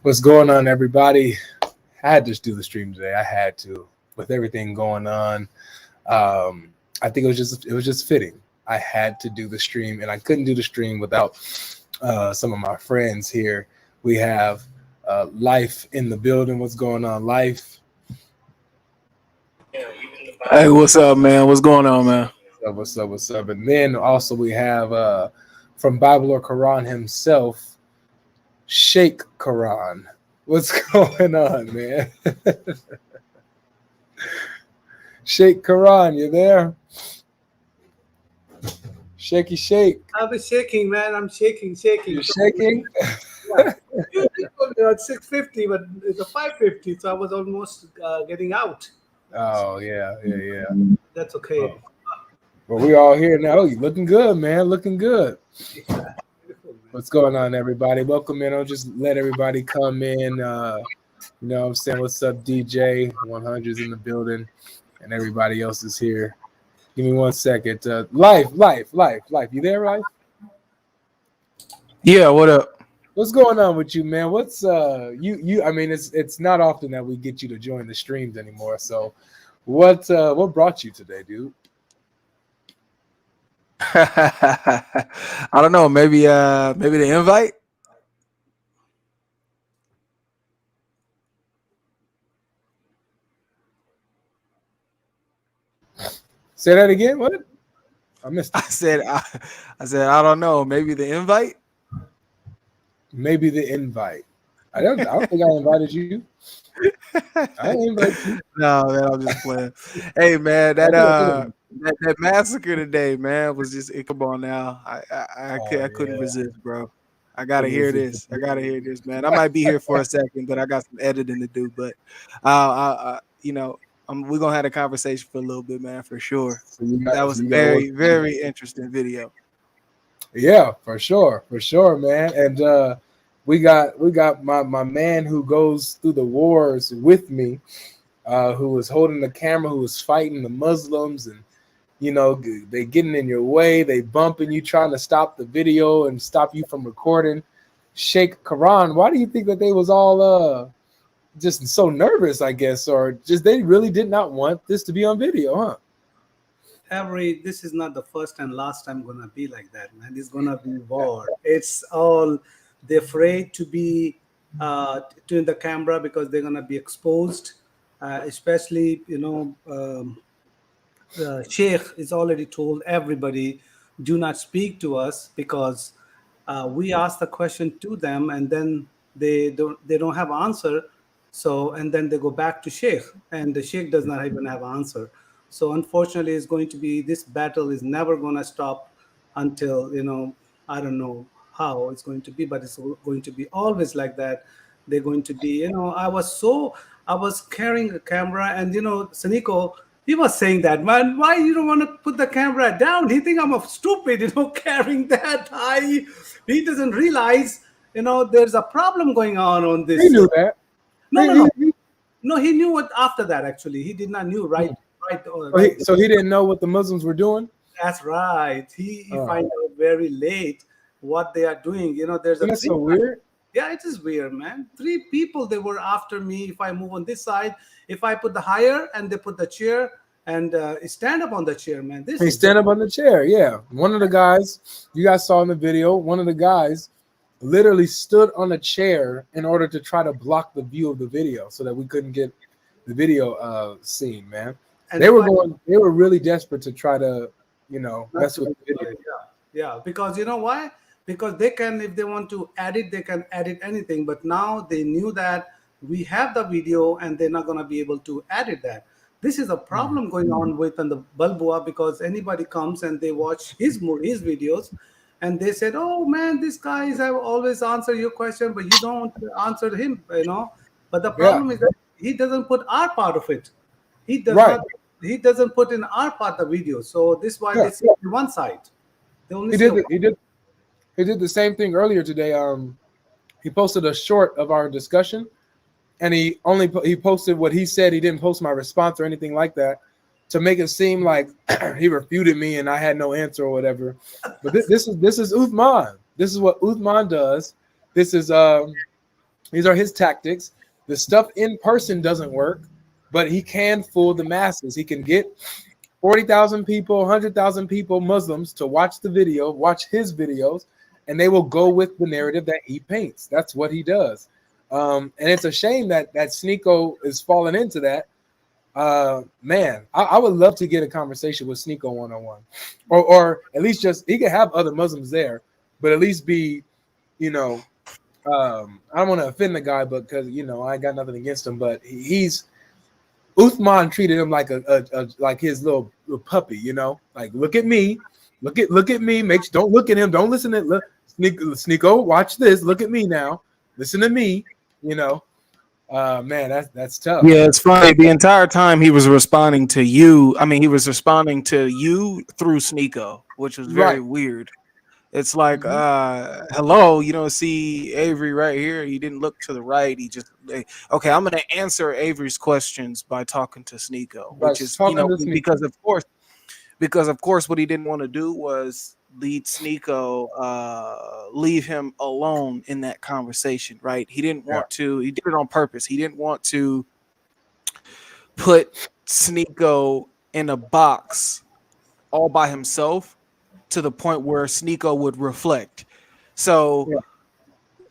What's going on, everybody? I had to just do the stream today. I had to, with everything going on. I think it was just fitting. I had to do the stream, and I couldn't do the stream without some of my friends here. We have Life in the building. What's going on, Life? Hey, what's up, man? What's going on, man? What's up? What's up? And then also we have from Bible or Quran himself, Sheikh Quran. What's going on, man? Sheikh Quran, you there? Shaky shake. I was shaking, man. I'm shaking. You're shaking? Yeah. You told me at 6:50, but it's a 5:50, so I was almost getting out. Oh, yeah. That's okay. Oh. Well, we all here now. Oh, you looking good, man. Looking good. Yeah. Beautiful, man. What's going on, everybody? Welcome in. I'll just let everybody come in. You know what I'm saying? What's up, DJ? 100's in the building, and everybody else is here. Give me 1 second. Life. You there, Life? Yeah, what up? What's going on with you, man? What's you? I mean, it's not often that we get you to join the streams anymore. So, what brought you today, dude? I don't know. Maybe the invite. Say that again. What? I missed it. I said I don't know. Maybe the invite. Maybe the invite. I don't think I invited you. I didn't invite you. No, man, I'm just playing. Hey, man, that massacre today, man, was just come on now. I couldn't resist, bro. I gotta hear this. Man. I might be here for a second, but I got some editing to do. But we're gonna have a conversation for a little bit, man, for sure. So that was a very, very interesting video. Yeah, for sure, man. And we got my man who goes through the wars with me, who was holding the camera, who was fighting the Muslims, and they getting in your way, they bumping you, trying to stop the video and stop you from recording. Sheikh Quran, why do you think that they was all just so nervous, I guess, or just they really did not want this to be on video, huh? This is not the first and last time gonna be like that, man. It's gonna be war. It's all they're afraid to be to the camera because they're gonna be exposed. Especially, Sheikh is already told everybody, do not speak to us because we ask the question to them and then they don't have answer. So and then they go back to Sheikh and the Sheikh does not even have answer. So unfortunately, it's going to be this battle is never going to stop until I don't know how it's going to be, but it's going to be always like that. They're going to be I was carrying a camera and Saniko, he was saying that, man, why you don't want to put the camera down? He think I'm a stupid, carrying that high. He doesn't realize there's a problem going on this. He knew that. No, he knew what after that. Actually, he did not knew right. So he didn't know what the Muslims were doing. That's right. He find out very late what they are doing. That's so weird. Yeah, it is weird, man. 3 people they were after me. If I move on this side, if I put the higher and they put the chair and stand up on the chair, man. Stand up on the chair. Yeah, one of the guys you guys saw in the video. One of the guys literally stood on a chair in order to try to block the view of the video so that we couldn't get the video seen, man. And they were really desperate to try to, mess with the video. Yeah, because you know why? Because they can, if they want to edit, they can edit anything. But now they knew that we have the video and they're not going to be able to edit that. This is a problem going on with the Balboa because anybody comes and they watch his videos and they said, oh man, this guy have always answered your question, but you don't answer him, But the problem is that he doesn't put our part of it. He does not. He doesn't put in our part the video. So this is why they see one side. He did the same thing earlier today. He posted a short of our discussion, and he posted what he said. He didn't post my response or anything like that to make it seem like he refuted me and I had no answer or whatever. But this is Uthman. This is what Uthman does. This is These are his tactics. The stuff in person doesn't work, but he can fool the masses. He can get 40,000 people, 100,000 people, Muslims, to watch the video, watch his videos, and they will go with the narrative that he paints. That's what he does. And it's a shame that Sneeko is falling into that. Man, I would love to get a conversation with Sneeko one-on-one, or at least just he could have other Muslims there, but at least be, you know, I don't want to offend the guy, but because I ain't got nothing against him, but he's Uthman treated him like a like his little puppy, like look at me, look at me, don't look at him, don't listen to Sneeko, watch this, look at me now, listen to me, man, that's tough. Yeah, it's funny. The entire time he was responding to you. I mean, he was responding to you through Sneeko, which was very weird. It's like, hello, you don't see Avery right here. He didn't look to the right. He just, okay, I'm going to answer Avery's questions by talking to Sneeko, which is, because of course what he didn't want to do was lead Sneeko, leave him alone in that conversation, right? He didn't want to, he did it on purpose. He didn't want to put Sneeko in a box all by himself to the point where Sneeko would reflect. So,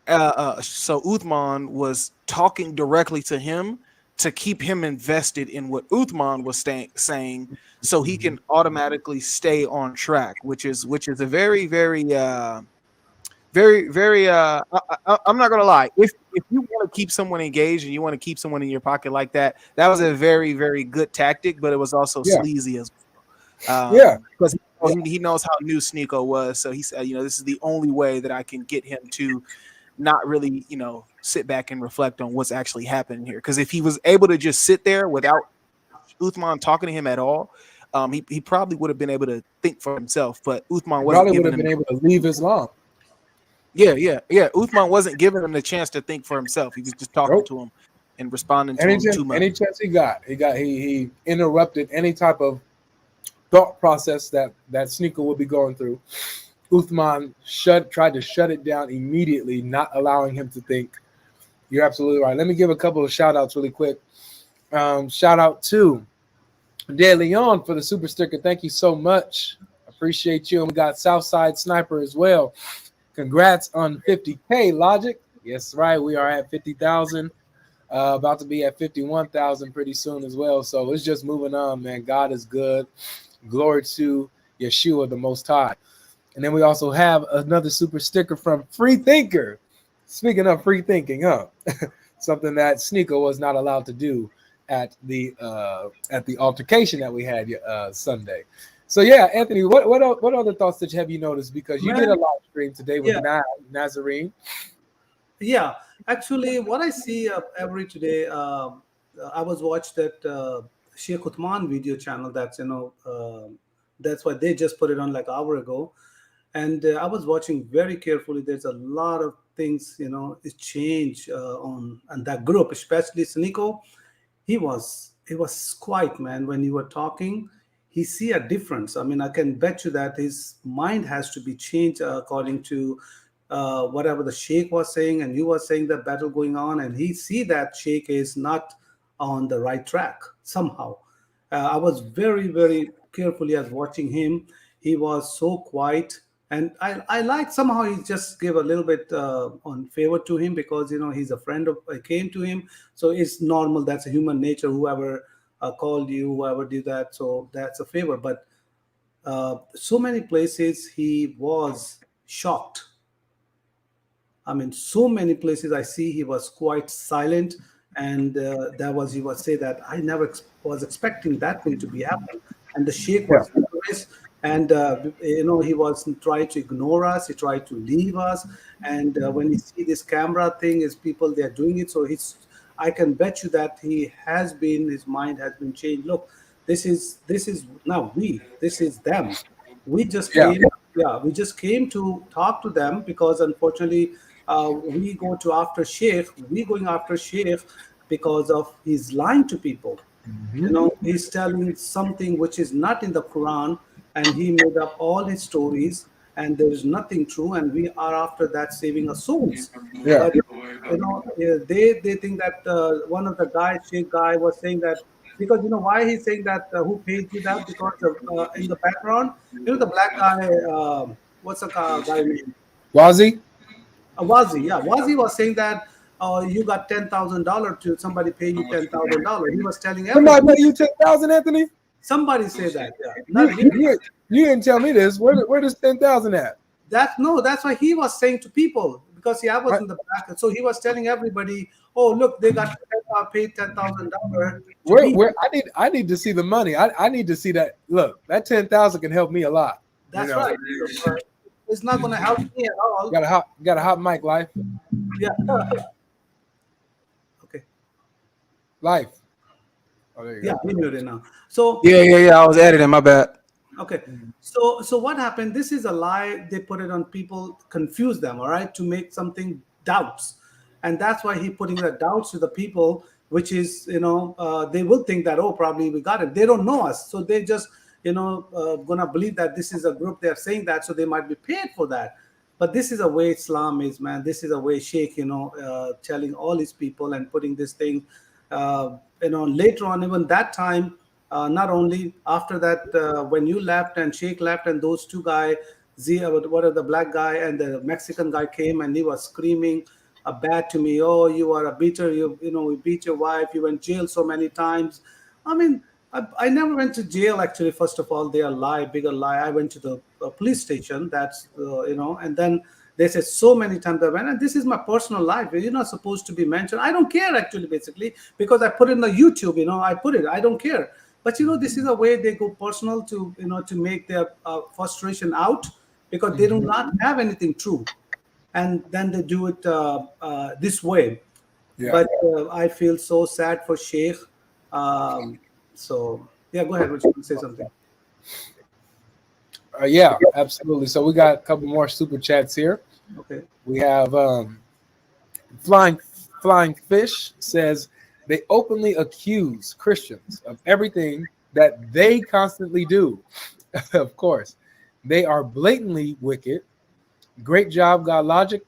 so Uthman was talking directly to him to keep him invested in what Uthman was saying, so he can automatically stay on track, which is a very, very, very. I'm not gonna lie. If you want to keep someone engaged and you want to keep someone in your pocket like that, that was a very, very good tactic, but it was also sleazy as well. Because he knows how new Sneeko was, so he said, this is the only way that I can get him to not really, sit back and reflect on what's actually happening here. Because if he was able to just sit there without Uthman talking to him at all, he probably would have been able to think for himself. But Uthman wasn't probably would have been able to leave Islam. Yeah. Uthman wasn't giving him the chance to think for himself. He was just talking to him and responding to him too much. Any chance he interrupted any type of thought process that Sneeko would be going through. Uthman tried to shut it down immediately, not allowing him to think. You're absolutely right. Let me give a couple of shout outs really quick. Shout out to De Leon for the super sticker. Thank you so much. Appreciate you. And we got Southside Sniper as well. Congrats on 50K, Logic. Yes, right. We are at 50,000. About to be at 51,000 pretty soon as well. So it's just moving on, man. God is good. Glory to Yeshua, the Most High. And then we also have another super sticker from Free Thinker. Speaking of free thinking, something that Sneeko was not allowed to do at the altercation that we had Sunday. So yeah, Anthony, what other thoughts have you noticed? Because you did a live stream today with Nazarene. Yeah, actually, what I see every today, I was watched that Sheikh Uthman video channel. That's why they just put it on like an hour ago, and I was watching very carefully. There's a lot of things, is change on that group, especially Sneeko. He was quiet, man. When you were talking, he see a difference. I mean, I can bet you that his mind has to be changed according to whatever the Sheikh was saying, and you were saying the battle going on, and he see that Sheikh is not on the right track somehow. I was very, very carefully as watching him. He was so quiet, and I like somehow he just gave a little bit on favor to him because he's a friend of came to him, so it's normal. That's a human nature. Whoever called you, whoever did that, so that's a favor. But so many places he was shocked. I mean, so many places I see he was quite silent, and he was say that I never was expecting that thing to be happening. And the Sheikh was nervous, and he was trying to ignore us. He tried to leave us, and when you see this camera thing, is people they are doing it. So I can bet you that his mind has been changed. Look, this is now this is them. We just came. Yeah, we just came to talk to them because unfortunately we go to after Sheikh. We going after Sheikh because of he's lying to people. He's telling something which is not in the Quran, and he made up all his stories. and there is nothing true, and we are after that saving our souls. Yeah. But they think that one of the guys, Sheikh guy, was saying that because why he's saying that who paid you that because in the background, the black guy, what's the guy name? Wazi? Wazi, yeah, Wazi was saying that you got $10,000 to somebody pay you $10,000. He was telling Somebody everybody. pay you 10,000, Anthony? Somebody say that, yeah, You, not me. you, you didn't tell me this. Where does 10,000 at? That's what he was saying to people because I was in the back, so he was telling everybody, "Oh, look, they got paid $10,000 to me." Where I need to see the money. I need to see that. Look, that 10,000 can help me a lot. That's right. So, it's not going to help me at all. Got a hot mic, life. Yeah. Okay. Life. Oh, there you Yeah, go. we muted now. So Yeah. I was editing. My bad. okay. So what happened? This is a lie. They put it on people, confuse them, all right, to make something doubts. And that's why he putting the doubts to the people, which is, they will think that, oh, probably we got it. They don't know us. So they just, gonna believe that this is a group they're saying that, so they might be paid for that. But this is a way Islam is, man. This is a way Sheikh, telling all his people and putting this thing, later on, even that time, not only after that, when you left and Sheikh left and those two guys, what are the black guy and the Mexican guy came and he was screaming bad to me. Oh, you are a beater. We beat your wife. You went jail so many times. I mean, I never went to jail actually. First of all, they are lie, bigger lie. I went to the police station. That's and then they said so many times I went, and this is my personal life. You're not supposed to be mentioned. I don't care actually, basically, because I put it in the YouTube. I put it. I don't care. But this is a way they go personal to to make their frustration out because they do not have anything true, and then they do it this way. Yeah. But I feel so sad for Sheikh. So yeah, go ahead. Would you say something? Yeah, absolutely. So we got a couple more super chats here. Okay. We have Flying Fish says they openly accuse Christians of everything that they constantly do. Of course, they are blatantly wicked. Great job, God Logic.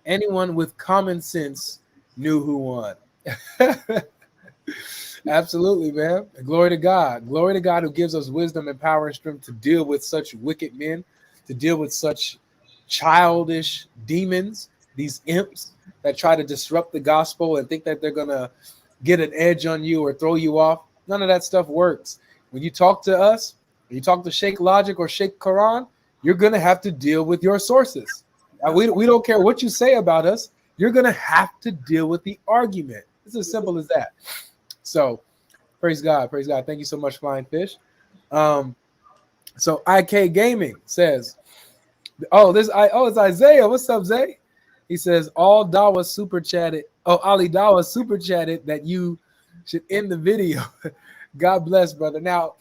Anyone with common sense knew who won. Absolutely, man. Glory to God. Glory to God who gives us wisdom and power and strength to deal with such wicked men, to deal with such childish demons, these imps that try to disrupt the gospel and think that they're going to get an edge on you or throw you off. None of that stuff works. When you talk to us, when you talk to Sheikh Logic or Sheikh Quran, you're going to have to deal with your sources. We don't care what you say about us. You're going to have to deal with the argument. It's as simple as that. So praise God. Praise God. Thank you so much, Flying Fish. So IK Gaming says, it's Isaiah. What's up, Zay? He says, all Dawa super chatted. Oh, Ali Dawa super chatted that you should end the video. God bless, brother. Now,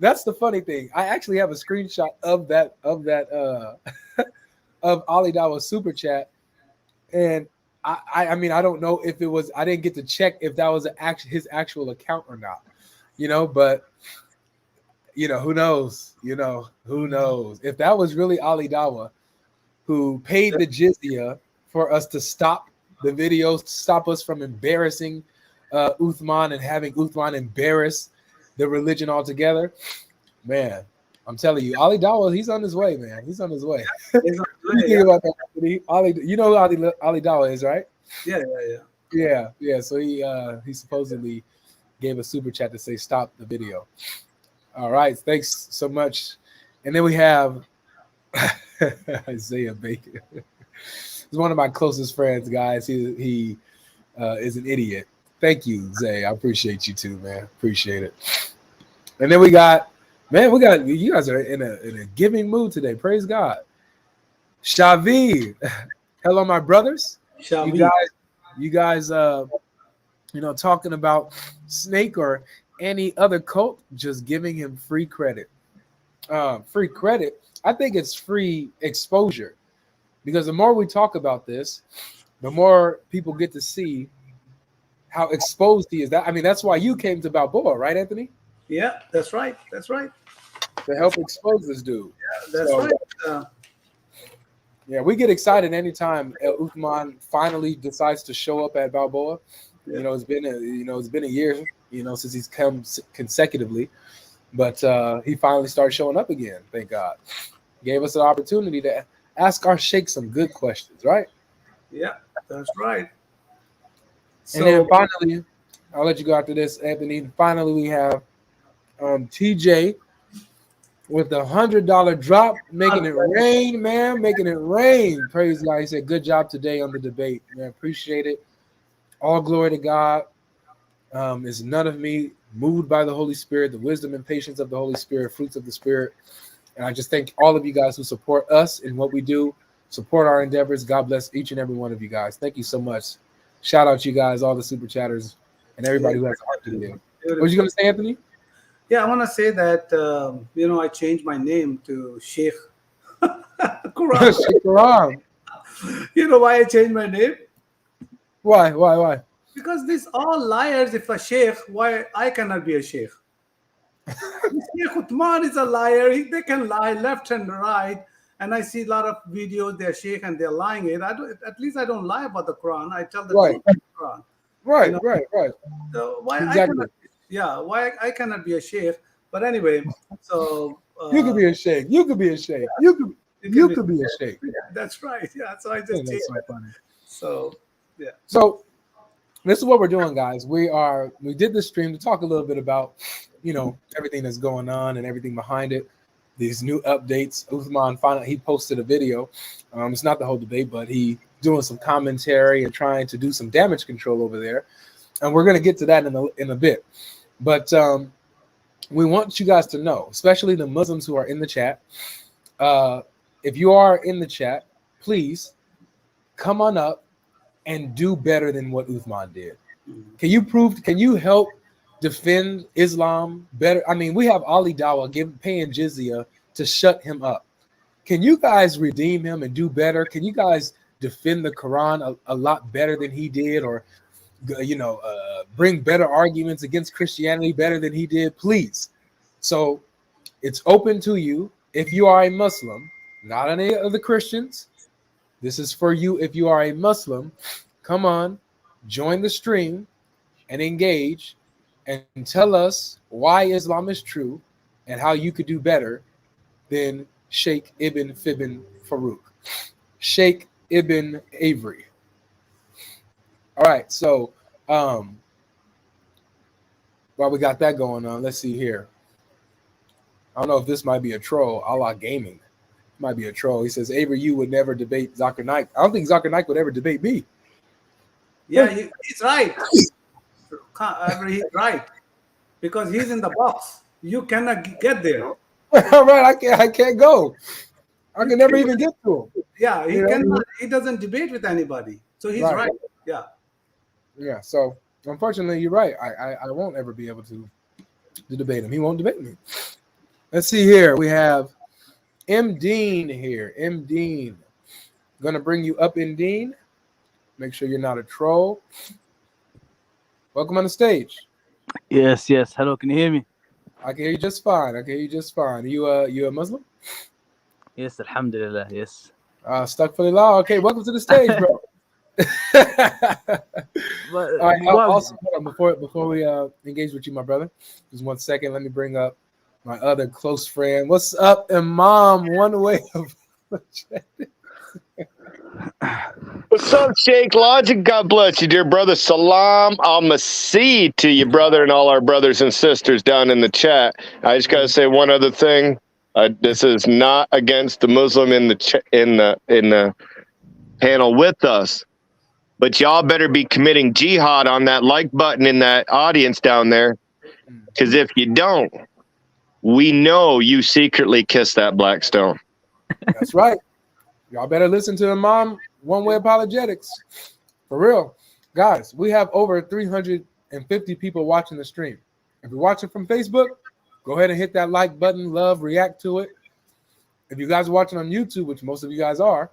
that's the funny thing. I actually have a screenshot of that of Ali Dawa super chat. And I mean, I don't know if it was, I didn't get to check if that was his actual account or not, but who knows, who knows if that was really Ali Dawa who paid the jizya for us to stop the videos, to stop us from embarrassing Uthman and having Uthman embarrass the religion altogether. Man, I'm telling you, Ali Dawa, he's on his way, man. He's on his way. What do you think about that? Ali, you know who Ali Dawa is, right? Yeah. So he supposedly gave a super chat to say stop the video. All right, thanks so much. And then we have Isaiah Baker. He's one of my closest friends, guys. He is an idiot. Thank you, Zay. I appreciate you too, man. Appreciate it. And then we got you guys are in a giving mood today. Praise God. Shavi. Hello, my brothers. Shavi. You guys talking about Snake or any other cult, just giving him free credit. Free credit. I think it's free exposure. Because the more we talk about this, the more people get to see how exposed he is. That's why you came to Balboa, right, Anthony? Yeah, that's right. That's right. To help expose this dude. Yeah, that's right. Yeah, we get excited anytime Uthman finally decides to show up at Balboa. Yeah. It's been a year, since he's come consecutively, but he finally started showing up again. Thank God. Gave us an opportunity to ask our Sheikh some good questions, right? Yeah, that's right. And then So finally, I'll let you go after this, Anthony. Finally, we have TJ with the $100 drop, making it rain, man, making it rain. Praise God. He said, "Good job today on the debate, man. Appreciate it. All glory to God. Is none of me, moved by the Holy Spirit, the wisdom and patience of the Holy Spirit, fruits of the Spirit." And I just thank all of you guys who support us in what we do, support our endeavors. God bless each and every one of you guys. Thank you so much. Shout out you guys, all the super chatters, and yeah, everybody who has a heart to give. What was you beautiful. going to say, Anthony? Yeah, I want to say that I changed my name to Sheikh Quran. Sheikh Karam. You know why I changed my name? Why? Why? Because these all liars. If a sheikh, why I cannot be a sheikh? Sheikh Uthman is a liar. They can lie left and right. And I see a lot of videos they're sheikh and they're lying it. I don't. At least I don't lie about the Quran. I tell the Right. truth of the Quran. You know. Right. So why I Exactly. cannot? Yeah. Why I cannot be a sheikh? But anyway, so You could be a sheikh. You could be a sheikh. You could be a sheikh. Yeah, that's right. Yeah. So I just Man, changed that's so it. funny. So yeah. So this is what we're doing, guys. We did this stream to talk a little bit about, everything that's going on and everything behind it. These new updates. Uthman finally he posted a video. It's not the whole debate, but he doing some commentary and trying to do some damage control over there. And we're gonna get to that in a bit. But we want you guys to know, especially the Muslims who are in the chat. If you are in the chat, please come on up and do better than what Uthman did. Can you help defend Islam better? I mean, we have Ali Dawah paying jizya to shut him up. Can you guys redeem him and do better? Can you guys defend the Quran a lot better than he did, or bring better arguments against Christianity better than he did? Please. So it's open to you if you are a Muslim, not any of the Christians. This is for you if you are a Muslim. Come on, join the stream and engage and tell us why Islam is true and how you could do better than Sheikh Ibn Fibn Farouk, Sheikh Ibn Avery. All right, so while we got that going on, let's see here. I don't know if this might be a troll, a la gaming. Might be a troll. He says, Avery, you would never debate Zakir Naik. I don't think Zakir Naik would ever debate me. Yeah, he's right. He's right. Because he's in the box. You cannot get there. All right, I can't go. I can never even get to him. Yeah, he cannot. He doesn't debate with anybody. So he's right. Yeah. Yeah. So unfortunately, you're right. I won't ever be able to debate him. He won't debate me. Let's see here. We have M. Dean here. M. Dean. Gonna bring you up in Dean. Make sure you're not a troll. Welcome on the stage. Yes. Hello, can you hear me? I can hear you just fine. You a Muslim? Yes, alhamdulillah, yes. Stuck for the law. Okay, welcome to the stage, bro. But, all right, also, before we engage with you, my brother, just 1 second. Let me bring up my other close friend. What's up, Imam? One way of What's up, Sheikh Logic? God bless you, dear brother. Salam al-Masih to you, brother, and all our brothers and sisters down in the chat. I just got to say one other thing. This is not against the Muslim in the panel with us, but y'all better be committing jihad on that like button in that audience down there, because if you don't, we know you secretly kissed that black stone. That's right. Y'all better listen to Imam One Way Apologetics. For real. Guys, we have over 350 people watching the stream. If you're watching from Facebook, go ahead and hit that like button, love, react to it. If you guys are watching on YouTube, which most of you guys are,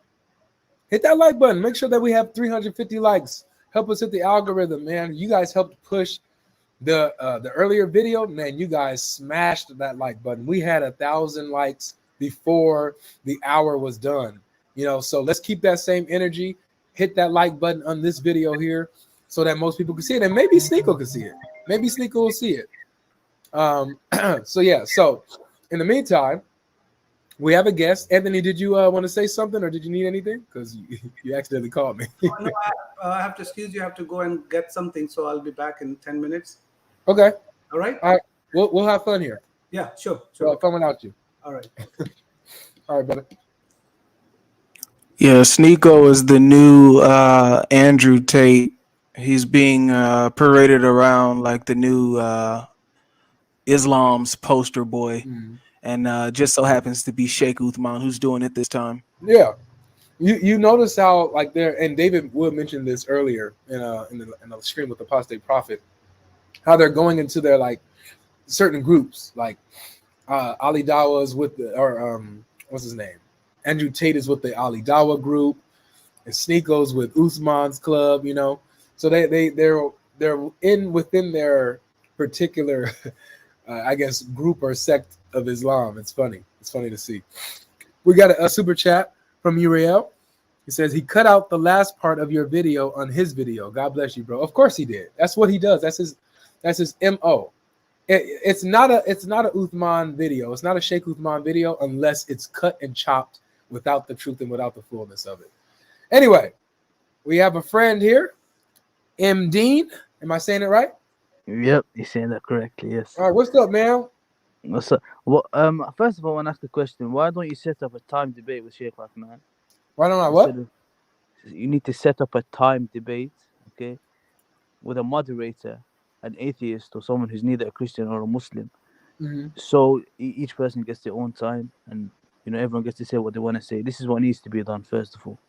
hit that like button. Make sure that we have 350 likes. Help us hit the algorithm, man. You guys helped push the earlier video. Man, you guys smashed that like button. We had 1,000 likes before the hour was done. So let's keep that same energy. Hit that like button on this video here so that most people can see it, and maybe Sneeko can see it. Maybe Sneeko will see it. So in the meantime, we have a guest. Anthony, did you want to say something, or did you need anything? Because you accidentally called me. No, I have to excuse you. I have to go and get something, so I'll be back in 10 minutes. Okay. All right. All right. We'll have fun here. Yeah, sure. We'll have fun without you. All right. All right, brother. Yeah, Sneeko is the new Andrew Tate. He's being paraded around like the new Islam's poster boy, and just so happens to be Sheikh Uthman who's doing it this time. Yeah, you notice how like there, and David Wood mentioned this earlier in the stream with the Apostate Prophet, how they're going into their like certain groups, like Ali Dawa's with what's his name? Andrew Tate is with the Ali Dawa group, and Sneeko's with Uthman's club. So they're within their particular, I guess, group or sect of Islam. It's funny. It's funny to see. We got a super chat from Uriel. He says he cut out the last part of your video on his video. God bless you, bro. Of course he did. That's what he does. That's his MO. It's not a Uthman video. It's not a Sheikh Uthman video unless it's cut and chopped without the truth and without the fullness of it. Anyway, we have a friend here, M. Dean. Am I saying it right? Yep, you're saying that correctly. Yes. All right. What's up, man? What's up? Well, first of all, I want to ask a question. Why don't you set up a time debate with Sheikh Uthman? Why don't I what? You need to set up a time debate, okay, with a moderator, an atheist, or someone who's neither a Christian or a Muslim. Mm-hmm. So each person gets their own time, and everyone gets to say what they want to say. This is what needs to be done first of all.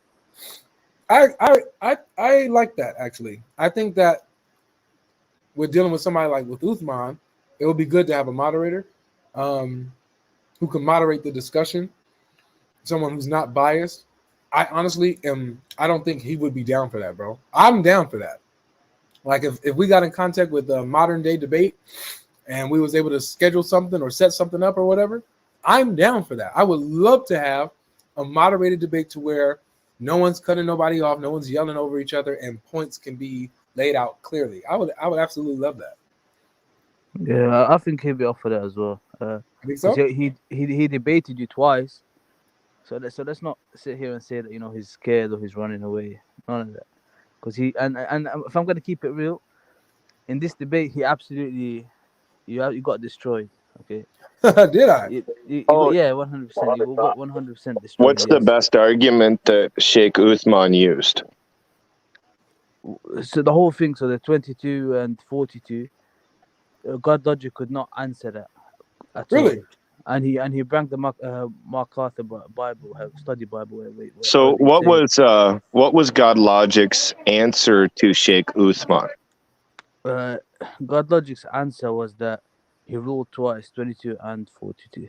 I like that actually. I think that we're dealing with somebody like with Uthman. It would be good to have a moderator who can moderate the discussion. Someone who's not biased. I honestly I don't think he would be down for that, bro. I'm down for that. Like if we got in contact with a modern day debate and we was able to schedule something or set something up or whatever, I'm down for that. I would love to have a moderated debate to where no one's cutting nobody off, no one's yelling over each other, and points can be laid out clearly. I would absolutely love that. Yeah, I think he'll be up for that as well. I think so. He debated you twice, so let's not sit here and say that he's scared or he's running away. None of that, because and if I'm gonna keep it real, in this debate he absolutely you got destroyed. Okay. Did I? Yeah, 100%. You got 100% destroyed. What's the best argument that Sheikh Uthman used? So the whole thing, so the 22 and 42, God Logic could not answer that at Really? all. And he brought the MacArthur Bible, study Bible. So what was God Logic's answer to Sheikh Uthman? God Logic's answer was that he ruled twice, 22 and 42.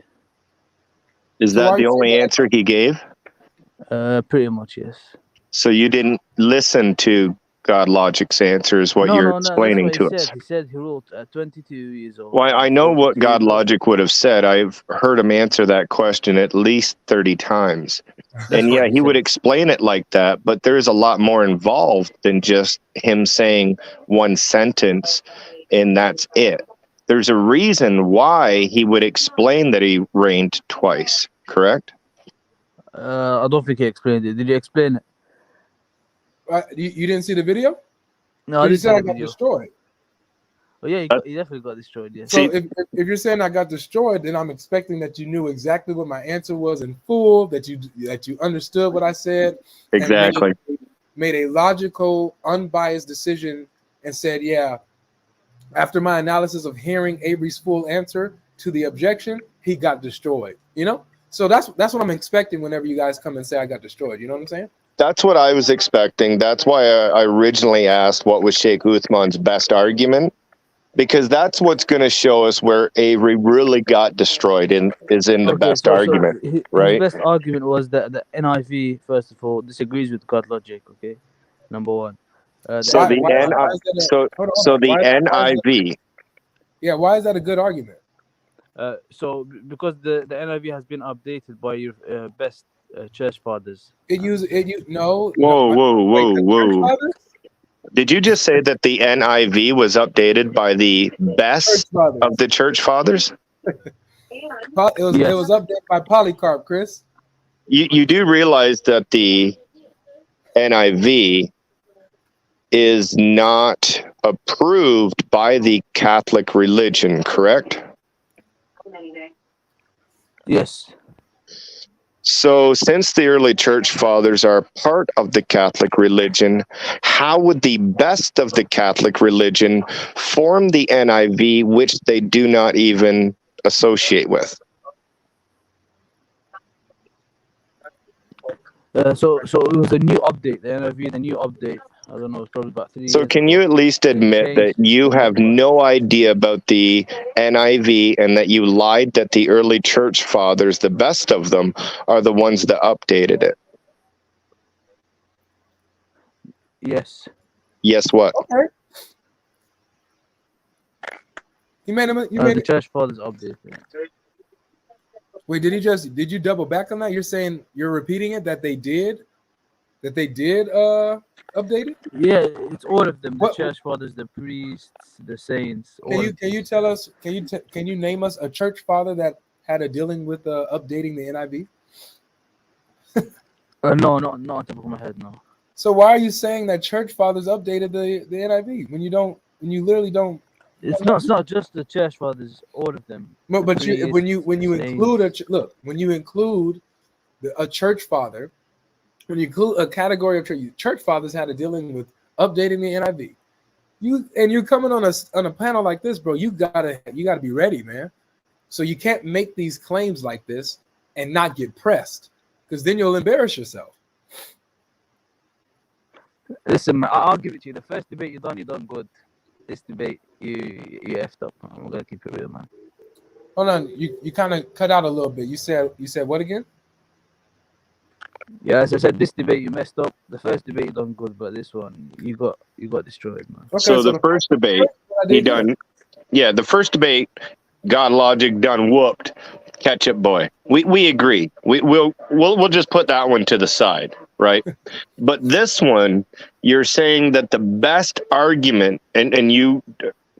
Is that the only answer he gave? Pretty much, yes. So you didn't listen to God Logic's answer is what you're explaining to us. He said he ruled at 22 years old. Well, I know what God Logic would have said. I've heard him answer that question at least 30 times. And yeah, he would explain it like that, but there's a lot more involved than just him saying one sentence and that's it. There's a reason why he would explain that he reigned twice, correct? I don't think he explained it. Did you explain it? You didn't see the video? No, I didn't see the video. Got destroyed. Oh yeah, he definitely got destroyed. Yeah. So if you're saying I got destroyed, then I'm expecting that you knew exactly what my answer was in full, that you understood what I said, exactly, and made a logical, unbiased decision, and said, yeah. After my analysis of hearing Avery's full answer to the objection, he got destroyed. So that's what I'm expecting whenever you guys come and say I got destroyed. You know what I'm saying? That's what I was expecting. That's why I originally asked what was Sheikh Uthman's best argument, because that's what's going to show us where Avery really got destroyed is in the best argument, right? His best argument was that the NIV, first of all, disagrees with God Logic. Okay, number one. So the NIV. Yeah, why is that a good argument? So because the NIV has been updated by your best church fathers. No. Whoa, The church whoa. fathers. Did you just say that the NIV was updated by the Church best fathers. of the church fathers? It Yes. was updated by Polycarp, Chris. You do realize that the NIV is not approved by the Catholic religion, correct? Yes. So, since the early church fathers are part of the Catholic religion, how would the best of the Catholic religion form the NIV, which they do not even associate with? So it was a new update. The NIV, the new update. I don't know. It's probably about 3 So, years can ago. you at least admit that you have no idea about the NIV and that you lied that the early church fathers, the best of them, are the ones that updated it? Yes. Yes, what? Okay. You made him. The church fathers updated it. Wait, did you double back on that? You're saying you're repeating it that they did update it? Yeah, it's all of them. The What- church fathers, the priests, the saints. All Can you tell us? Can you name us a church father that had a dealing with updating the NIV? No, not on top of my head. No. So why are you saying that church fathers updated the NIV when you literally don't? It's not just the church fathers. All of them. No, but when you saints. include when you include a church father, when you include a category of church fathers had a dealing with updating the NIV. You're coming on a panel like this, bro. You gotta be ready, man. So you can't make these claims like this and not get pressed, because then you'll embarrass yourself. Listen, man, I'll give it to you. The first debate you done good. This debate, you effed up. I'm gonna keep it real, man. Hold on, you kind of cut out a little bit. You said what again? Yeah, as I said, this debate you messed up. The first debate you done good, but this one you got destroyed, man. Okay, So the first debate he done, yeah, the first debate, God Logic done whooped Ketchup Boy. We agree. We'll just put that one to the side, right? But this one, you're saying that the best argument, and you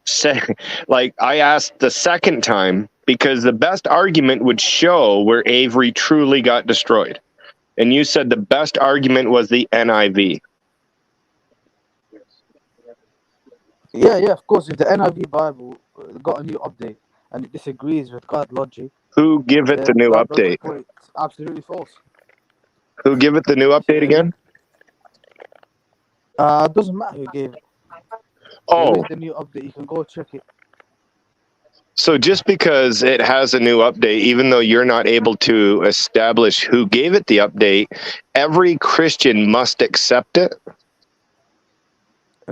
say, like I asked the second time, because the best argument would show where Avery truly got destroyed. And you said the best argument was the NIV. Yeah, of course. If the NIV Bible got a new update and it disagrees with God logic, Who give it the new God update? logic point, it's absolutely false. Who give it the new update again? It doesn't matter who gave it. Oh, There is the new update. You can go check it. so just because it has a new update, even though you're not able to establish who gave it the update, every Christian must accept it?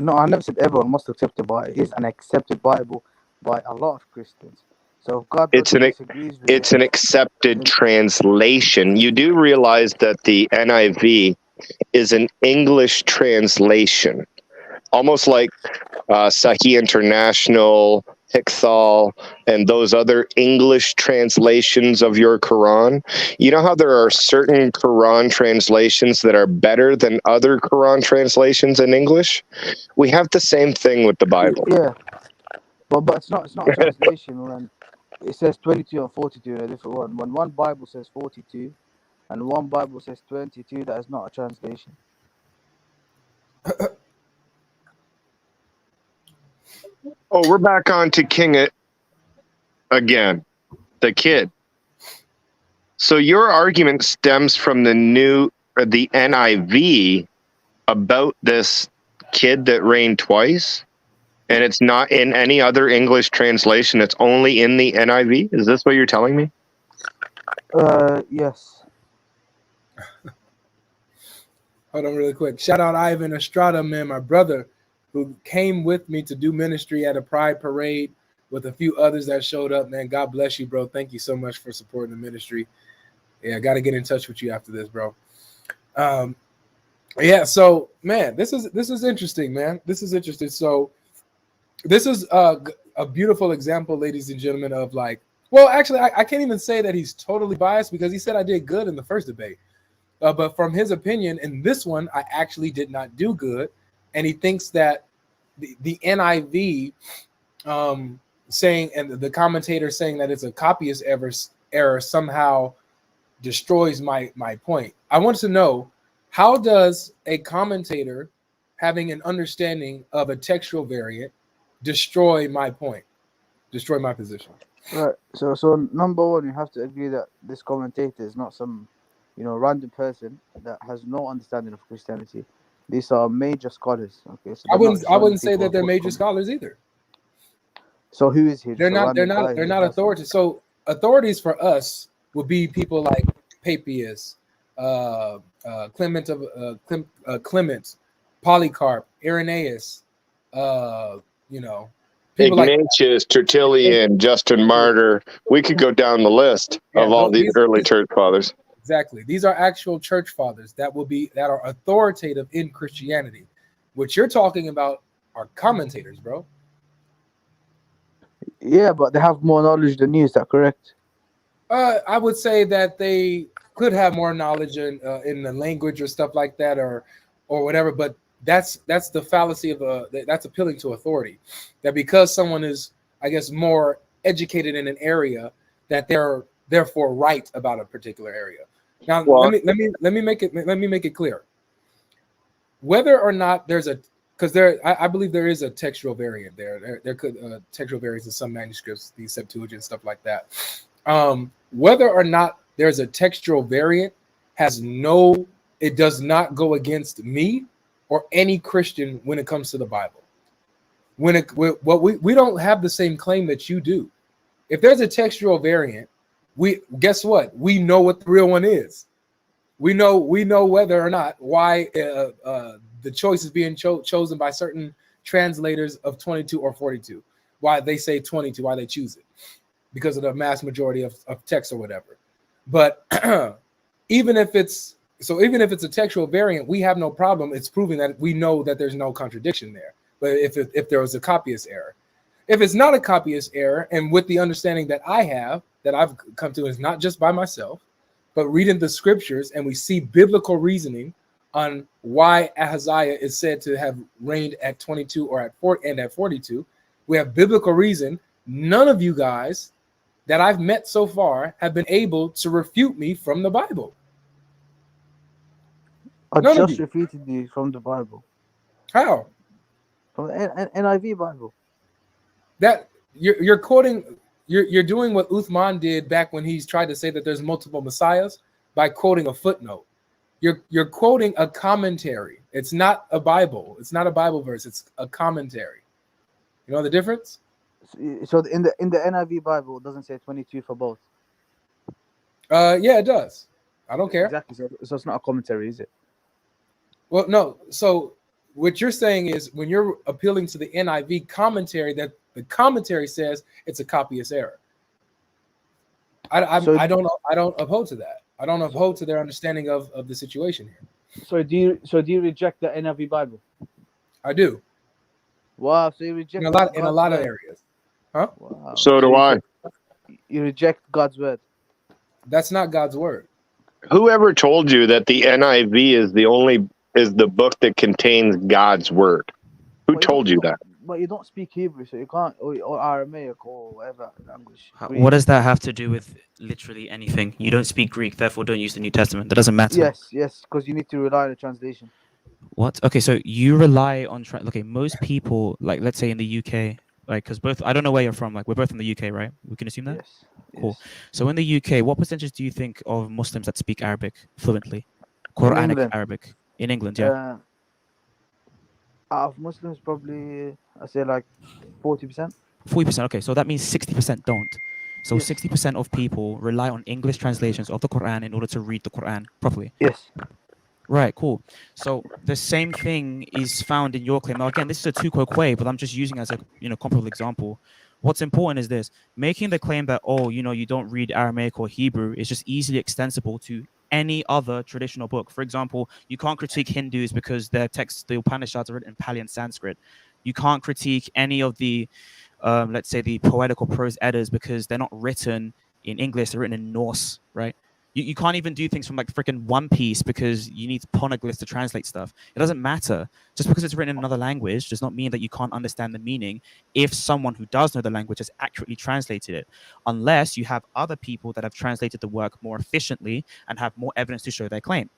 No, I never said everyone must accept it, but it is an accepted Bible by a lot of Christians. So if God disagrees with It's it, an accepted translation. You do realize that the NIV is an English translation, almost like Sahih International, Hikthal, and those other English translations of your Quran. You know how there are certain Quran translations that are better than other Quran translations in English? We have the same thing with the Bible. yeah, but it's not a translation when it says 22 and 42 in a different one. When one Bible says 42 and one Bible says 22, that is not a translation. Oh, we're back on to King It again, the kid. So your argument stems from the NIV about this kid that reigned twice, and it's not in any other English translation. It's only in the NIV. Is this what you're telling me? Yes. Hold on really quick. Shout out Ivan Estrada, man, my brother, who came with me to do ministry at a Pride Parade with a few others that showed up, man. God bless you, bro. Thank you so much for supporting the ministry. Yeah, I got to get in touch with you after this, bro. Yeah, so, man, this is interesting, man. This is interesting. So this is a beautiful example, ladies and gentlemen, of like, well, actually, I can't even say that he's totally biased, because he said I did good in the first debate. But from his opinion, in this one, I actually did not do good, and he thinks that the NIV saying and the commentator saying that it's a copyist error somehow destroys my point. I want to know, how does a commentator having an understanding of a textual variant destroy my point, destroy my position? Right. So number one, you have to agree that this commentator is not some, random person that has no understanding of Christianity. These are major scholars. Okay, so I they're not wouldn't just I random wouldn't say people that who they're put major scholars either. So who is he? They're Just a not they're random not guy they're who not has some. authorities. So authorities for us would be people like Papias, Clement, Polycarp, Irenaeus, uh, you know, people like Ignatius, Tertullian, Justin Martyr. We could go down the list of all the early church fathers. Exactly. These are actual church fathers that are authoritative in Christianity. What you're talking about are commentators, bro. Yeah, but they have more knowledge than you. Is that correct? I would say that they could have more knowledge in the language or stuff like that, or whatever. But that's the fallacy of that's appealing to authority. That because someone is, I guess, more educated in an area, that they're therefore right about a particular area. Now, Well, let me make it clear. Whether or not there's a, because I believe there is a textual variant there. There could textual variants in some manuscripts, the Septuagint, stuff like that. Whether or not there's a textual variant it does not go against me or any Christian when it comes to the Bible. We don't have the same claim that you do. If there's a textual variant, guess what? We know what the real one is. We know whether or not why the choice is being chosen by certain translators of 22 or 42. Why they say 22, why they choose it, because of the mass majority of text or whatever. But even if it's a textual variant, we have no problem. It's proving that we know that there's no contradiction there. But if there was a copyist error, if it's not a copyist error, and with the understanding that I've come to, is not just by myself, but reading the scriptures, and we see biblical reasoning on why Ahaziah is said to have reigned at 22 or at 4 and at 42. We have biblical reason. None of you guys that I've met so far have been able to refute me from the Bible. I None of just you. refuted you from the Bible. How? From the NIV Bible. That you're quoting, you're doing what Uthman did back when he's tried to say that there's multiple messiahs by quoting a footnote. You're quoting a commentary. It's not a Bible. It's not a Bible verse. It's a commentary. You know the difference? So in the NIV Bible, it doesn't say 22 for both. Yeah, it does. I don't care. Exactly. So it's not a commentary, is it? Well, no. So what you're saying is, when you're appealing to the NIV commentary, that the commentary says it's a copyist error. I don't uphold to that. I don't uphold to their understanding of the situation here. So do you reject the NIV Bible? I do. Wow. So you reject In a lot of areas. Huh? Wow. so do I. You reject God's word. That's not God's word. Whoever told you that the NIV is the book that contains God's word? Who told you that? But you don't speak Hebrew, so you can't, or Aramaic or whatever language. What does that have to do with literally anything? You don't speak Greek, therefore don't use the New Testament. That doesn't matter. Yes, because you need to rely on the translation. What? Okay, so you rely on okay. Most people, like, let's say in the UK, like, because both, I don't know where you're from. Like, we're both from the UK, right? We can assume that. Yes. Cool. So in the UK, what percentage do you think of Muslims that speak Arabic fluently? In Quranic England. Arabic in England, yeah. Out of Muslims, probably I say like 40%. 40%. Okay, so that means 60% don't. So Yes. 60% of people rely on English translations of the Quran in order to read the Quran properly. Yes. Right, cool. So the same thing is found in your claim. Now, again, this is a two-quote way, but I'm just using as a comparable example. What's important is this: making the claim that, you don't read Aramaic or Hebrew is just easily extensible to any other traditional book. For example, you can't critique Hindus because their texts, the Upanishads, are written in Pali and Sanskrit. You can't critique any of the, let's say, the poetical prose Eddas because they're not written in English; they're written in Norse, right? You can't even do things from like freaking One Piece because you need poneglyphs to translate stuff. It doesn't matter. Just because it's written in another language does not mean that you can't understand the meaning if someone who does know the language has accurately translated it, unless you have other people that have translated the work more efficiently and have more evidence to show their claim.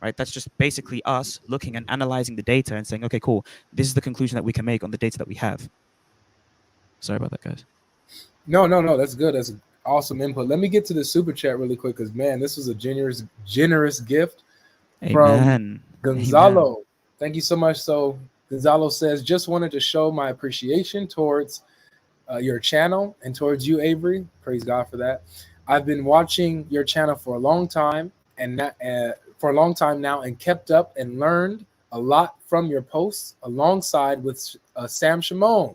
Right? That's just basically us looking and analyzing the data and saying, okay, cool, this is the conclusion that we can make on the data that we have. Sorry about that, guys. No, that's good. That's awesome input. Let me get to the super chat really quick because man, this was a generous gift from Amen. Gonzalo. Amen. Thank you so much. So Gonzalo says, just wanted to show my appreciation towards your channel and towards you, Avery. Praise God for that. I've been watching your channel for a long time now and kept up and learned a lot from your posts alongside with Sam Shimon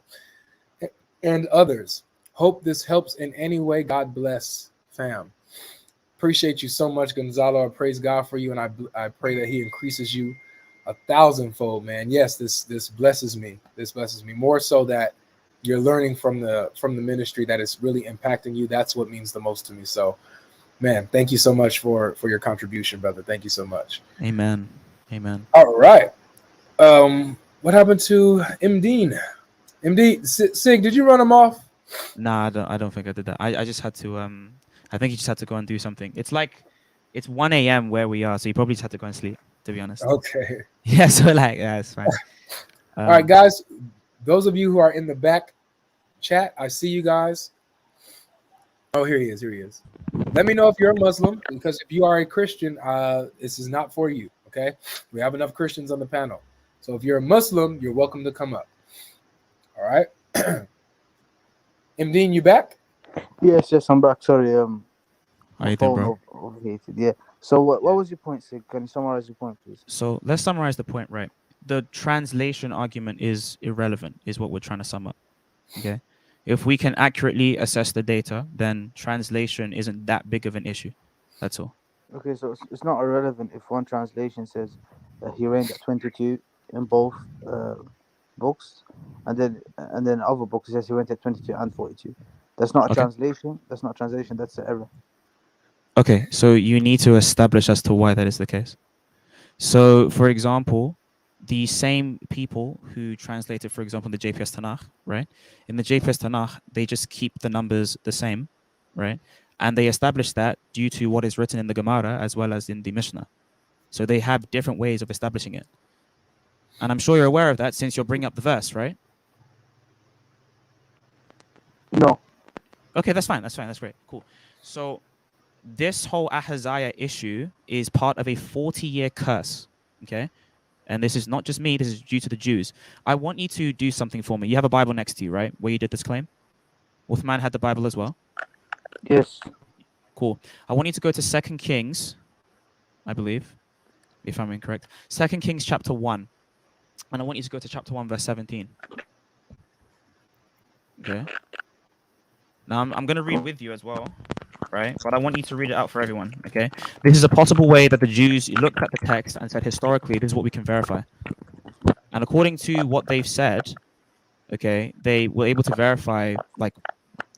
and others. Hope this helps in any way. God bless, fam. Appreciate you so much, Gonzalo. I praise God for you, and I pray that He increases you 1,000-fold, man. Yes, this blesses me. This blesses me more so that you're learning from the ministry that is really impacting you. That's what means the most to me. So, man, thank you so much for your contribution, brother. Thank you so much. Amen. Amen. All right. What happened to MD? Sig, did you run him off? Nah, I don't think I did that. I just had to I think he just had to go and do something. It's 1 a.m. where we are, so he probably just had to go and sleep, to be honest. Okay. Yeah, so yeah, it's fine. All right, guys. Those of you who are in the back chat, I see you guys. Oh, here he is. Let me know if you're a Muslim, because if you are a Christian, this is not for you, okay? We have enough Christians on the panel. So if you're a Muslim, you're welcome to come up. All right? Imdeen, you back? Yes, I'm back. Sorry, How my you doing, phone bro? overheated. Yeah. So what was your point, Sid? Can you summarize your point, please? So let's summarize the point, right? The translation argument is irrelevant, is what we're trying to sum up. Okay? If we can accurately assess the data, then translation isn't that big of an issue. That's all. Okay, so it's not irrelevant if one translation says that he reigned at 22 in both books, and then other books says he went at 22 and 42. That's not a translation. That's not translation. That's an error. Okay, so you need to establish as to why that is the case. So, for example, the same people who translated, for example, the JPS Tanakh, right? In the JPS Tanakh, they just keep the numbers the same, right? And they establish that due to what is written in the Gemara as well as in the Mishnah. So they have different ways of establishing it. And I'm sure you're aware of that since you're bringing up the verse, right? No. Okay, that's fine. That's great. Cool. So this whole Ahaziah issue is part of a 40-year curse, okay? And this is not just me, this is due to the Jews. I want you to do something for me. You have a Bible next to you, right? Where you did this claim? Uthman had the Bible as well? Yes. Cool. I want you to go to 2 Kings, I believe, if I'm incorrect. 2 Kings chapter 1. And I want you to go to chapter 1, verse 17. Okay. Now, I'm going to read with you as well, right? But I want you to read it out for everyone, okay? This is a possible way that the Jews looked at the text and said, historically, this is what we can verify. And according to what they've said, okay, they were able to verify, like,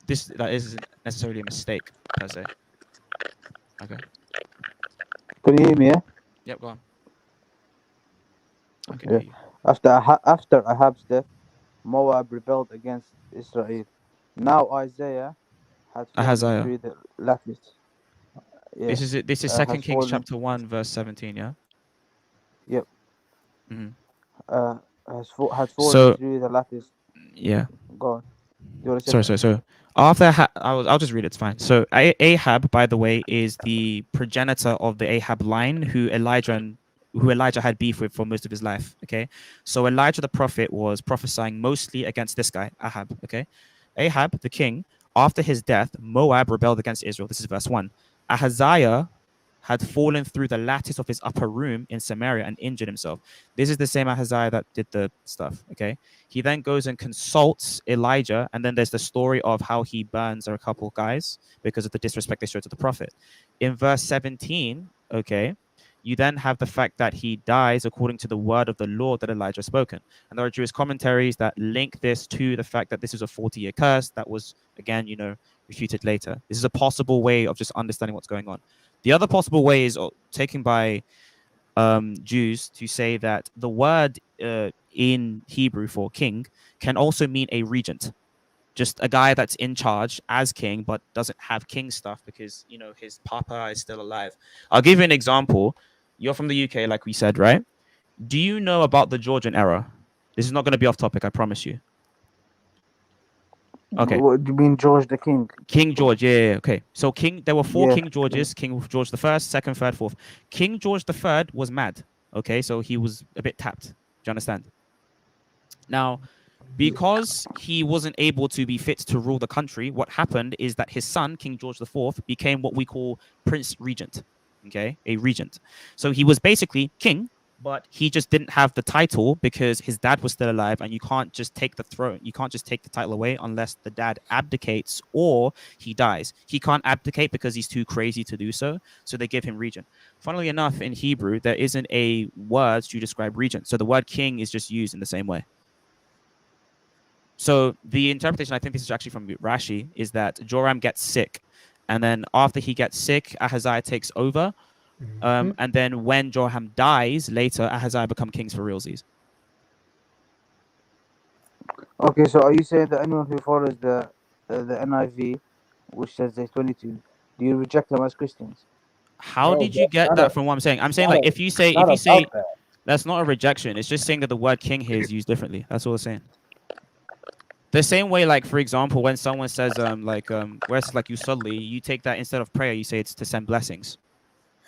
this that isn't necessarily a mistake, per se. Okay. Can you hear me? Yeah. Yep, go on. Okay. Yeah. After Ahab's death, Moab rebelled against Israel. Now Isaiah had fallen Ahaziah. through the lattice. Yeah. This is it. This is 2 Kings chapter 1, verse 17, yeah? Yep. Mm-hmm. Had fallen through the lattice. Yeah. Go on. You want to say Sorry. After I'll just read it. It's fine. So Ahab, by the way, is the progenitor of the Ahab line who Elijah had beef with for most of his life. Okay, so Elijah the prophet was prophesying mostly against this guy Ahab. Okay, Ahab the king. After his death, Moab rebelled against Israel. This is verse 1. Ahaziah had fallen through the lattice of his upper room in Samaria and injured himself. This is the same Ahaziah that did the stuff, okay? He then goes and consults Elijah, and then there's the story of how he burns a couple guys because of the disrespect they showed to the prophet. In verse 17, okay, you then have the fact that he dies according to the word of the Lord that Elijah spoken. And there are Jewish commentaries that link this to the fact that this is a 40-year curse that was, again, refuted later. This is a possible way of just understanding what's going on. The other possible way is taken by Jews to say that the word in Hebrew for king can also mean a regent, just a guy that's in charge as king but doesn't have king stuff because his papa is still alive. I'll give you an example. You're from the UK, like we said, right? Do you know about the Georgian era? This is not going to be off topic, I promise you. Okay. What do you mean, George the King? King George, yeah. Okay. So there were four Yeah. King Georges: King George the First, Second, Third, Fourth. King George the Third was mad. Okay, so he was a bit tapped. Do you understand? Now, because he wasn't able to be fit to rule the country, what happened is that his son, King George the Fourth, became what we call Prince Regent. Okay, a regent. So he was basically king, but he just didn't have the title because his dad was still alive, and you can't just take the throne. You can't just take the title away unless the dad abdicates or he dies. He can't abdicate because he's too crazy to do so. So they give him regent. Funnily enough, in Hebrew, there isn't a word to describe regent. So the word king is just used in the same way. So the interpretation, I think this is actually from Rashi, is that Joram gets sick. And then after he gets sick, Ahaziah takes over. And then when Joram dies later, Ahaziah become kings for realsies. Okay, so are you saying that anyone who follows the NIV, which says there's 22, do you reject them as Christians? How did you get that from what I'm saying? I'm saying like if you say that's not a rejection. It's just saying that the word king here is used differently. That's all it's saying. The same way, like for example, when someone says where it's like usalli, you take that instead of prayer, you say it's to send blessings.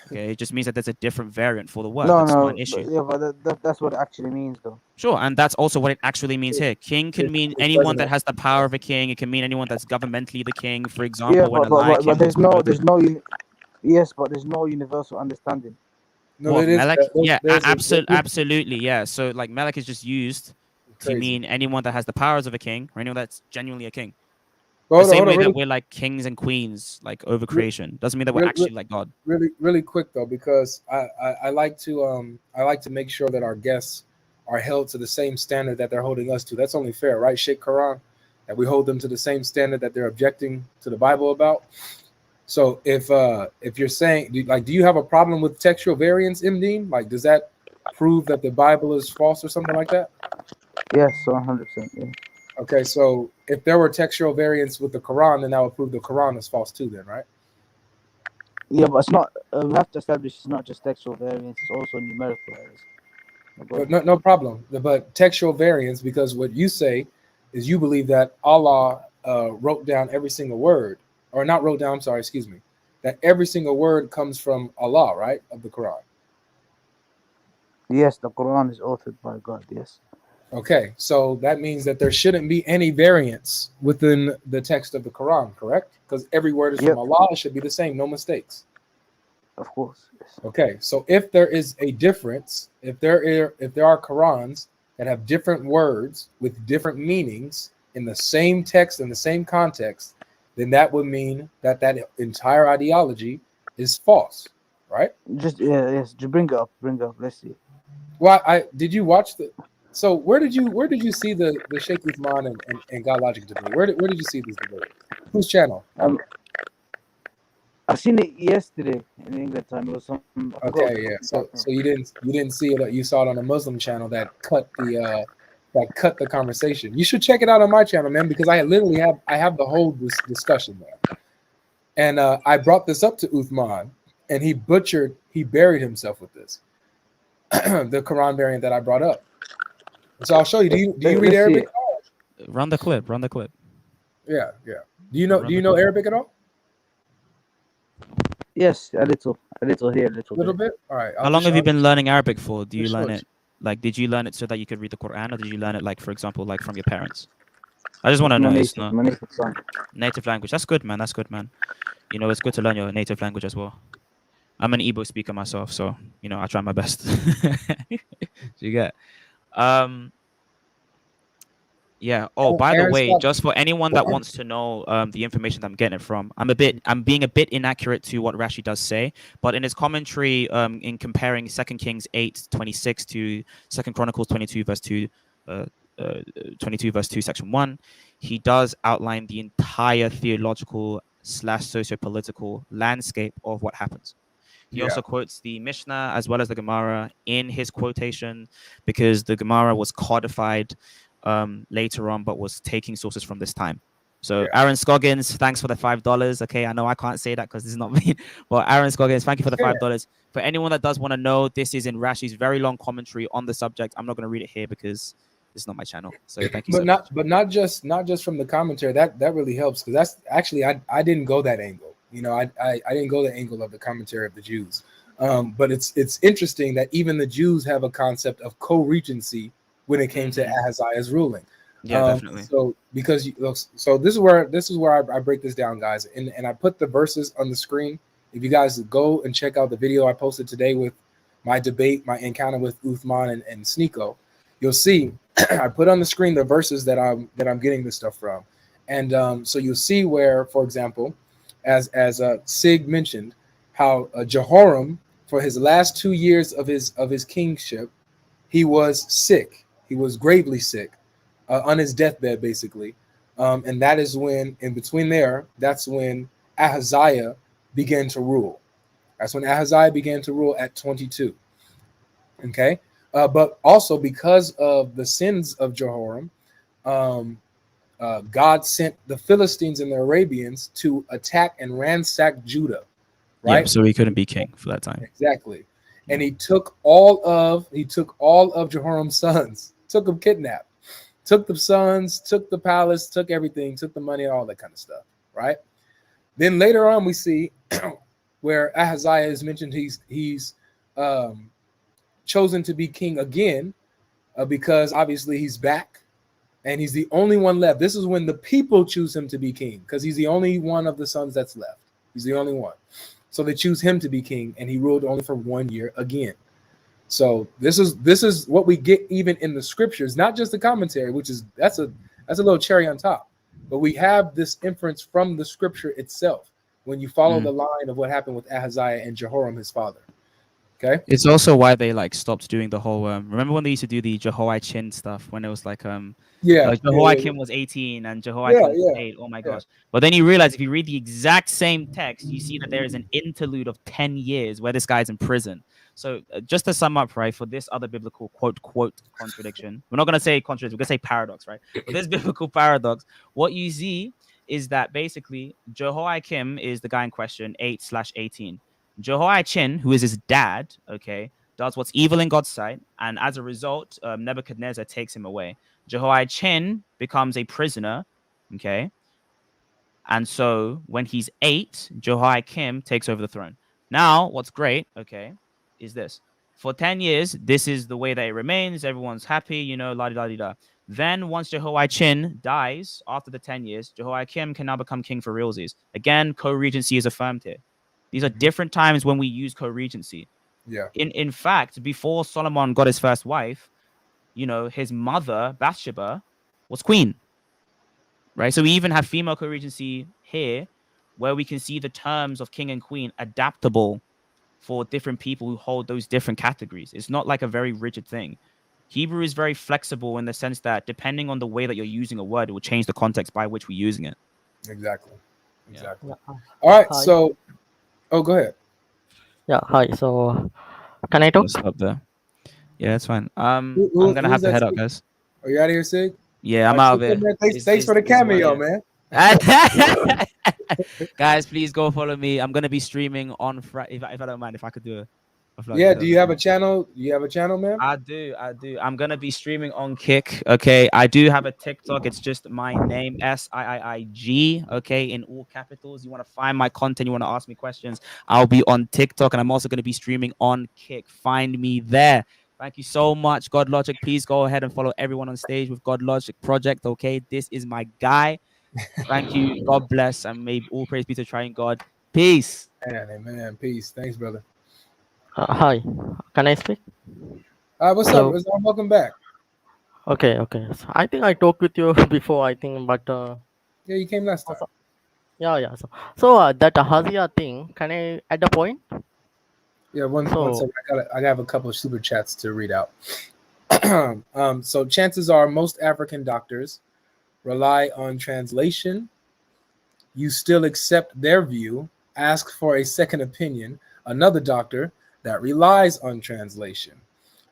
Okay, it just means that there's a different variant for the word. No, that's no, not an issue. but that's what it actually means, though. Sure, and that's also what it actually means here. King can mean anyone that has the power of a king. It can mean anyone that's governmentally the king. For example, Yeah, when but there's no yes, but there's no universal understanding. No, what, it is. Melech? Yeah, There's absolutely, yeah. So like Melech is just used to Crazy. mean anyone that has the powers of a king, or anyone that's genuinely a king. Hold The same on, way really, that we're like kings and queens, like over creation, doesn't mean that we're actually like God. really quick though, because I like to make sure that our guests are held to the same standard that they're holding us to. That's only fair, right, Sheikh Quran? That we hold them to the same standard that they're objecting to the Bible about. So if you're saying do you have a problem with textual variance, Imdeen? Like, does that prove that the Bible is false or something like that? Yes, 100%. Yeah. Okay, so if there were textual variance with the Quran, then that would prove the Quran is false too, then, right? Yeah, but it's not. We have to establish it's not just textual variance; it's also numerical errors. No problem. But textual variance, because what you say is you believe that Allah wrote down every single word, or not wrote down. I'm sorry, excuse me. That every single word comes from Allah, right, of the Quran. Yes, the Quran is authored by God. Yes. Okay, so that means that there shouldn't be any variance within the text of the Quran, correct? Because every word is from Allah, it should be the same, no mistakes. Of course. Yes. Okay, so if there is a difference, if there are Qurans that have different words with different meanings in the same text in the same context, then that would mean that that entire ideology is false, right? Yes. Just bring it up. Let's see. Well, did you watch the? So where did you see the Sheikh Uthman and God Logic debate? Where did you see this debate? Whose channel? I seen it yesterday in England time. It was some. Okay, yeah. So you didn't see it. You saw it on a Muslim channel that cut the conversation. You should check it out on my channel, man, because I have the whole discussion there. And I brought this up to Uthman, and he buried himself with this, the Quran variant that I brought up. So I'll show you. Do you read Arabic? Run the clip. Yeah. Do you know Arabic at all? Yes, a little here, a little bit. All right. How long have you been learning Arabic for? Do you learn it did you learn it so that you could read the Quran, or did you learn it like, for example, like from your parents? I just want to know. Native language. That's good, man. It's good to learn your native language as well. I'm an Igbo speaker myself, so I try my best. So you get. Yeah. Oh, by the way, just for anyone that wants to know the information that I'm getting it from, I'm being a bit inaccurate to what Rashi does say, but in his commentary, in comparing 2 Kings 8:26 to 2 Chronicles 22 verse 2, 22 verse 2 section 1, he does outline the entire theological / socio-political landscape of what happens. He also quotes the Mishnah as well as the Gemara in his quotation, because the Gemara was codified later on, but was taking sources from this time. So Aaron Scoggins, thanks for the $5. Okay, I know I can't say that because this is not me, but Aaron Scoggins, thank you for the $5. For anyone that does want to know, this is in Rashi's very long commentary on the subject. I'm not going to read it here because this is not my channel. So thank you. But not just from the commentary. That really helps, because that's actually I didn't go that angle. You know, I didn't go the angle of the commentary of the Jews. But it's interesting that even the Jews have a concept of co-regency when it came to Ahaziah's ruling. Yeah, definitely. So because so this is where I break this down, guys, and I put the verses on the screen. If you guys go and check out the video I posted today with my debate, my encounter with Uthman and Sneeko, you'll see I put on the screen the verses that I'm getting this stuff from, and so you'll see where, for example, as Sig mentioned, how Jehoram, for his last 2 years of his kingship, he was sick. He was gravely sick. On his deathbed, basically. And that is when, in between there, that's when Ahaziah began to rule. That's when Ahaziah began to rule at 22. Okay? But also because of the sins of Jehoram, God sent the Philistines and the Arabians to attack and ransack Judah. Right? Yeah, so he couldn't be king for that time. Exactly. And he took all of Jehoram's sons, took them kidnapped. Took the sons, took the palace, took everything, took the money, all that kind of stuff, right? Then later on, we see where Ahaziah is mentioned. He's chosen to be king again because obviously he's back and he's the only one left. This is when the people choose him to be king because he's the only one of the sons that's left. He's the only one. So they choose him to be king, and he ruled only for 1 year again. So this is what we get even in the scriptures, not just the commentary, which is that's a little cherry on top. But we have this inference from the scripture itself when you follow the line of what happened with Ahaziah and Jehoram, his father. Okay. It's also why they stopped doing the whole remember when they used to do the Jehoiachin stuff when it was Jehoiakim was 18 and Jehoiakim was 8. Oh my gosh. But then you realize if you read the exact same text, you see that there is an interlude of 10 years where this guy's in prison. So just to sum up, right, for this other biblical quote contradiction, we're not going to say contradiction, we're going to say paradox, right? For this biblical paradox, what you see is that basically Jehoiakim is the guy in question, 8/18. Jehoiachin, who is his dad, okay, does what's evil in God's sight, and as a result, Nebuchadnezzar takes him away. Jehoiachin becomes a prisoner, okay, and so when he's 8, Jehoiakim takes over the throne. Now, what's great, okay, is this. For 10 years, this is the way that it remains. Everyone's happy, la-di-da-di-da. Then once Jehoiachin dies, after the 10 years, Jehoiakim can now become king for realsies. Again, co-regency is affirmed here. These are different times when we use co-regency. Yeah. In fact, before Solomon got his first wife, his mother, Bathsheba, was queen. Right? So we even have female co-regency here, where we can see the terms of king and queen adaptable for different people who hold those different categories. It's not like a very rigid thing. Hebrew is very flexible in the sense that depending on the way that you're using a word, it will change the context by which we're using it. Exactly. Yeah. All right. Hi. So, go ahead. Yeah. Hi. So, can I talk? Stop there. Yeah, it's fine. I'm gonna have to head up, guys. Are you out of here, Sig? Yeah, I'm out of it. Thanks for the cameo, man. Guys, please go follow me. I'm gonna be streaming on Friday. If I don't mind, if I could do it. Yeah. Do you have a channel? Man? I do. I'm gonna be streaming on Kick. Okay. I do have a TikTok. It's just my name, SIIIG. Okay, in all capitals. You want to find my content? You want to ask me questions? I'll be on TikTok, and I'm also gonna be streaming on Kick. Find me there. Thank you so much, God Logic. Please go ahead and follow everyone on stage with God Logic Project. Okay, this is my guy. Thank you. God bless, and may all praise be to Triune God. Peace. Amen. Peace. Thanks, brother. Hi. Can I speak? What's Hello. up? Welcome back. Okay. So I think I talked with you before. I think, but Yeah, you came last time. yeah. So that Ahaziah thing. Can I add a point? Yeah, one second. I have a couple of super chats to read out. So chances are most African doctors rely on translation. You still accept their view, ask for a second opinion, another doctor that relies on translation.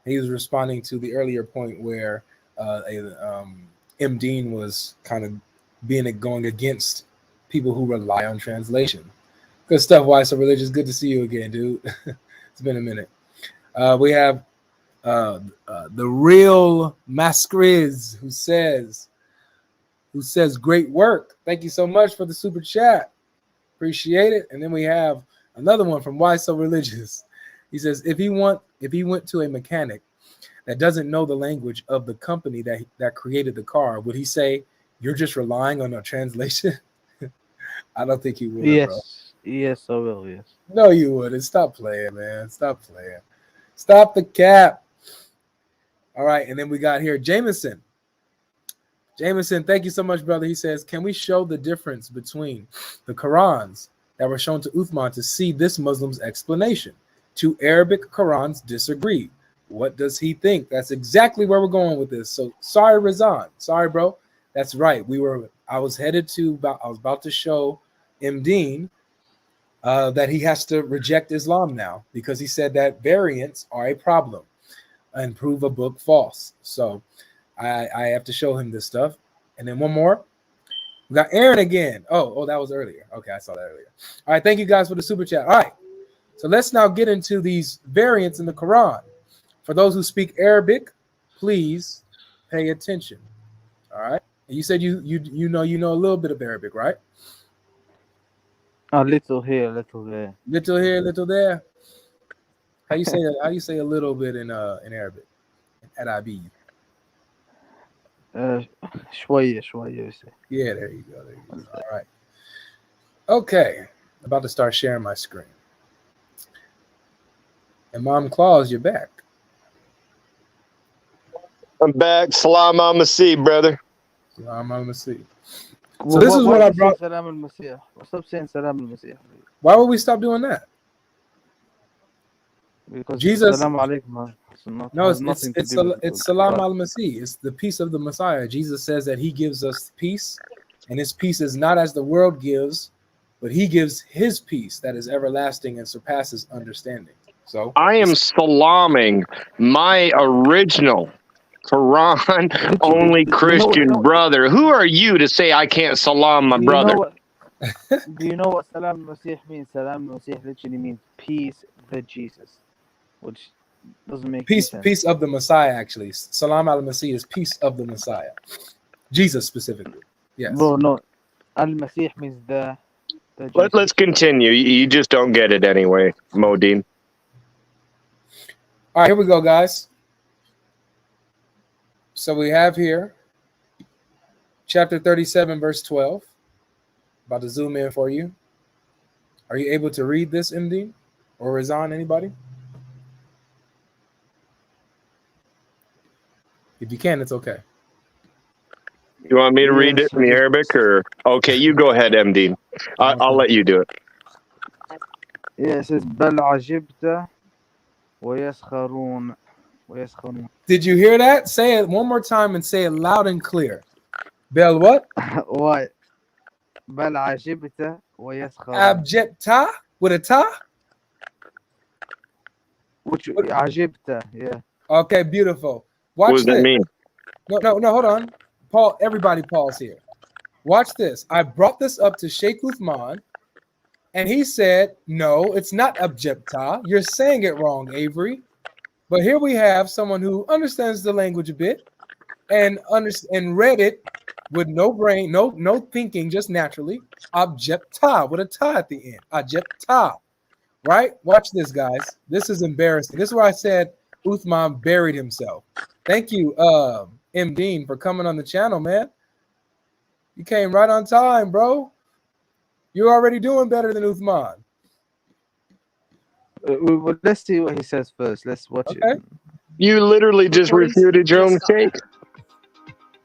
He was responding to the earlier point where M. Dean was kind of going against people who rely on translation. Good stuff, Why So Religious. Good to see you again, dude. It's been a minute. We have the real Mascriz who says great work. Thank you so much for the super chat. Appreciate it. And then we have another one from Why So Religious. He says if he went to a mechanic that doesn't know the language of the company that created the car, would he say you're just relying on a translation? I don't think he would. Yes, bro. Yes, I will. Yes. No, you wouldn't. Stop playing, man. Stop playing. Stop the cap. All right, and then we got here Jameson. Jameson, thank you so much, brother. He says, can we show the difference between the Qurans that were shown to Uthman to see this Muslim's explanation? Two Arabic Qurans disagree. What does he think? That's exactly where we're going with this. So sorry, Razan. Sorry, bro. That's right. I was about to show M. Dean that he has to reject Islam now because he said that variants are a problem and prove a book false. So I have to show him this stuff. And then one more. We got Aaron again. Oh, that was earlier. Okay, I saw that earlier. All right, thank you guys for the super chat. All right, so let's now get into these variants in the Quran. For those who speak Arabic, please pay attention. All right. You said you know a little bit of Arabic, right? A little here, little there. Little here, little there. How you say that? How you say a little bit in Arabic? At IB. شوية you say. Yeah, there you go. All right. Okay. About to start sharing my screen. And Mom Claus, you're back. I'm back. Salam alaikum, brother. Salam alaikum. So this is what I brought. Stop saying Salam al-Masih. Why would we stop doing that? Because Jesus. Salam alaikum. No, it's Salam al-Masih. It's the peace of the Messiah. Jesus says that he gives us peace, and his peace is not as the world gives, but he gives his peace that is everlasting and surpasses understanding. So I am salaming my original Quran only Christian brother. Who are you to say I can't salam my brother? Do you know what Salam al-Masih means? Salam al-Masih literally means peace the Jesus, which doesn't make peace sense. Peace of the Messiah, actually. Salam al-Masih is peace of the Messiah. Jesus specifically. Yes. Bro, no. Al-Masih means the Let's continue. You just don't get it anyway, Modine. All right, here we go, guys. So we have here chapter 37, verse 12. About to zoom in for you. Are you able to read this, MD? Or Razan, anybody? If you can, it's okay. You want me to read it in the Arabic, or okay? You go ahead, MD. I'll let you do it. Yeah, it says بل عجبت ويسخرون. Did you hear that? Say it one more time and say it loud and clear. Bel what? What? بل عجبت ويسخرون. Abjecta with a ta? Which عجبت, yeah. Okay, beautiful. Watch what does that mean? No, hold on. Paul, everybody pause here. Watch this. I brought this up to Sheikh Uthman, and he said, no, it's not abjecta. You're saying it wrong, Avery. But here we have someone who understands the language a bit and read it with no brain, no thinking, just naturally. Abjecta with a ta at the end. Abjecta. Right? Watch this, guys. This is embarrassing. This is where I said Uthman buried himself. Thank you, M. Dean, for coming on the channel, man. You came right on time, bro. You're already doing better than Uthman. Let's see what he says first. Let's watch it. You literally just refuted your own take.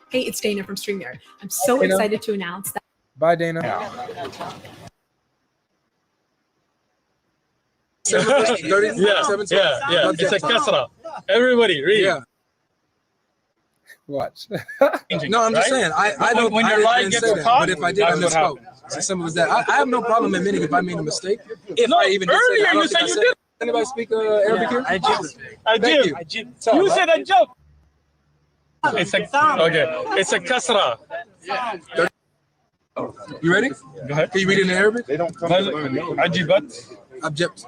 Hey, it's Dana from StreamYard. I'm so excited to announce that. Bye, Dana. Yeah, it's a kasra. Everybody read. Yeah. Watch. No, I'm just saying. I don't. When your line gets caught, but if I did, I misspoke. It's as simple as that. I have no problem admitting if I made a mistake. If No, I even just said it. earlier I don't you think said I you said did. it. Anybody speak Arabic here? Ajib. Thank you. You said ajab. It's a okay. It's a kasra. You ready? Go ahead. Can you read it in Arabic? Ajibat. Abject.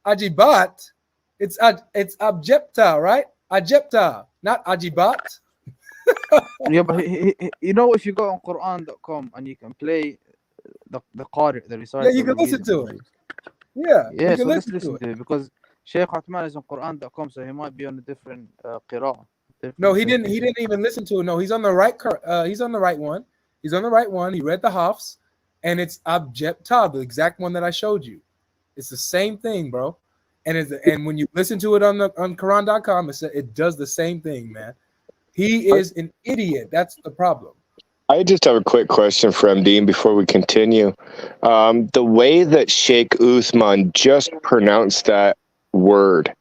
Ajibat. It's abjepta, right? Ajepta, not ajibat. Yeah, but you know, if you go on Quran.com and you can play the Qari, the reciter. Yeah, you can listen to it. Yeah, Yeah, you so can let's listen to listen it. to it because Sheikh Uthman is on Quran.com, so he might be on a different qira'ah. No, he didn't. He didn't even listen to it. No, he's on the right. He's on the right one. He's on the right one. He read the Hafs, and it's abjepta, the exact one that I showed you. It's the same thing, bro. And when you listen to it on Quran.com, it does the same thing, man. He is an idiot. That's the problem. I just have a quick question for MD before we continue. The way that Sheikh Uthman just pronounced that word,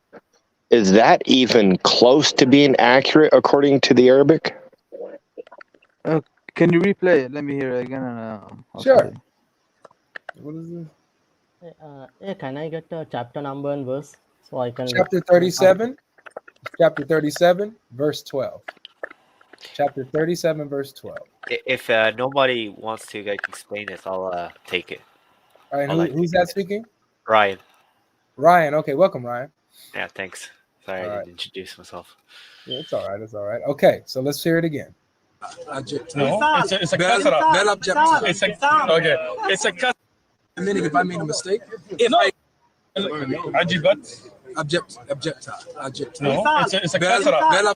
is that even close to being accurate according to the Arabic? Can you replay it? Let me hear it again. And, Sure. What is it? Yeah, can I get a chapter number and verse so I can? Chapter 37. Chapter 37, verse 12. Chapter 37, verse 12. If nobody wants to like explain this, I'll take it. All right, who's that speaking? Ryan. Ryan. Okay, welcome, Ryan. Yeah, thanks. Sorry, I didn't introduce myself. Yeah, it's all right. It's all right. Okay, so let's hear it again. No, it's a kasra. It's a okay. It's a kasra. Admitting if I made a mistake. No. Ajibat. Abjepta. No, it's a kasra.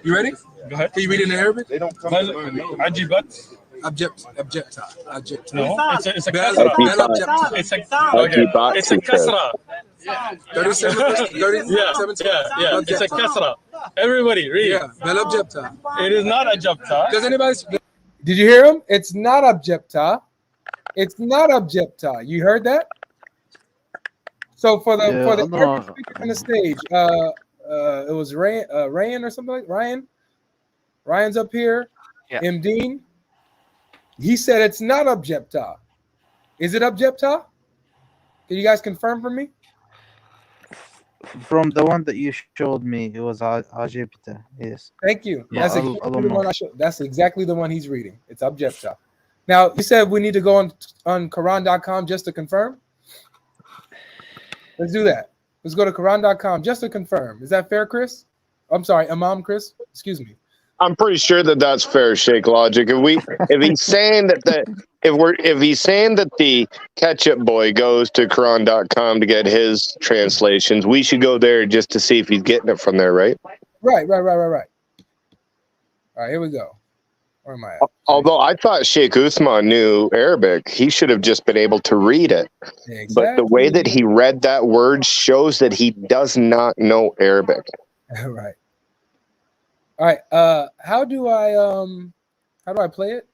You ready? Go ahead. Can you read it in Arabic? Ajibat. Abjepta. No, it's a kasra. It's a okay. It's a kasra. 37. Yeah. It's a kasra. Everybody read. Yeah. Abjepta. It is not ajabta. Does anybody? Did you hear him? It's not abjepta. It's not abjepta. You heard that? So for the Arabic speakers on the stage, it was Ryan or something like Ryan. Ryan's up here. Yeah. Dean. He said it's not abjepta. Is it abjepta? Can you guys confirm for me? From the one that you showed me, it was Ajipta. Yes. Thank you. Yeah, That's exactly the one I showed. That's exactly the one he's reading. It's abjepta. Now you said we need to go on Quran.com just to confirm. Let's do that. Let's go to Quran.com just to confirm. Is that fair, Chris? I'm sorry, Imam Chris. Excuse me. I'm pretty sure that that's fair, Sheikh logic. If he's saying that if he's saying that the ketchup boy goes to Quran.com to get his translations, we should go there just to see if he's getting it from there, right? Right. All right, here we go. Where am I at? Although I thought Sheikh Uthman knew Arabic, he should have just been able to read it. Exactly. But the way that he read that word shows that he does not know Arabic. Right. All right. How do I play it?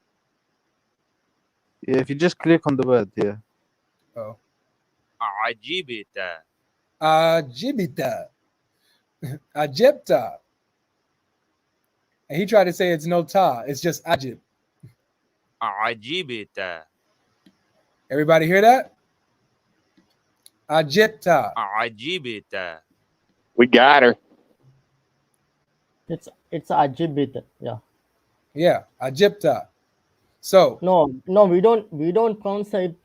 Yeah, if you just click on the word, yeah. Oh. Ajibita. Ajibita. Ajibta. And he tried to say it's no ta. It's just ajib. Ajibita. Everybody hear that? Ajibta. Ajibita. We got her. It's Ajibit. Yeah. Yeah, Ajibta. So no, we don't pronounce it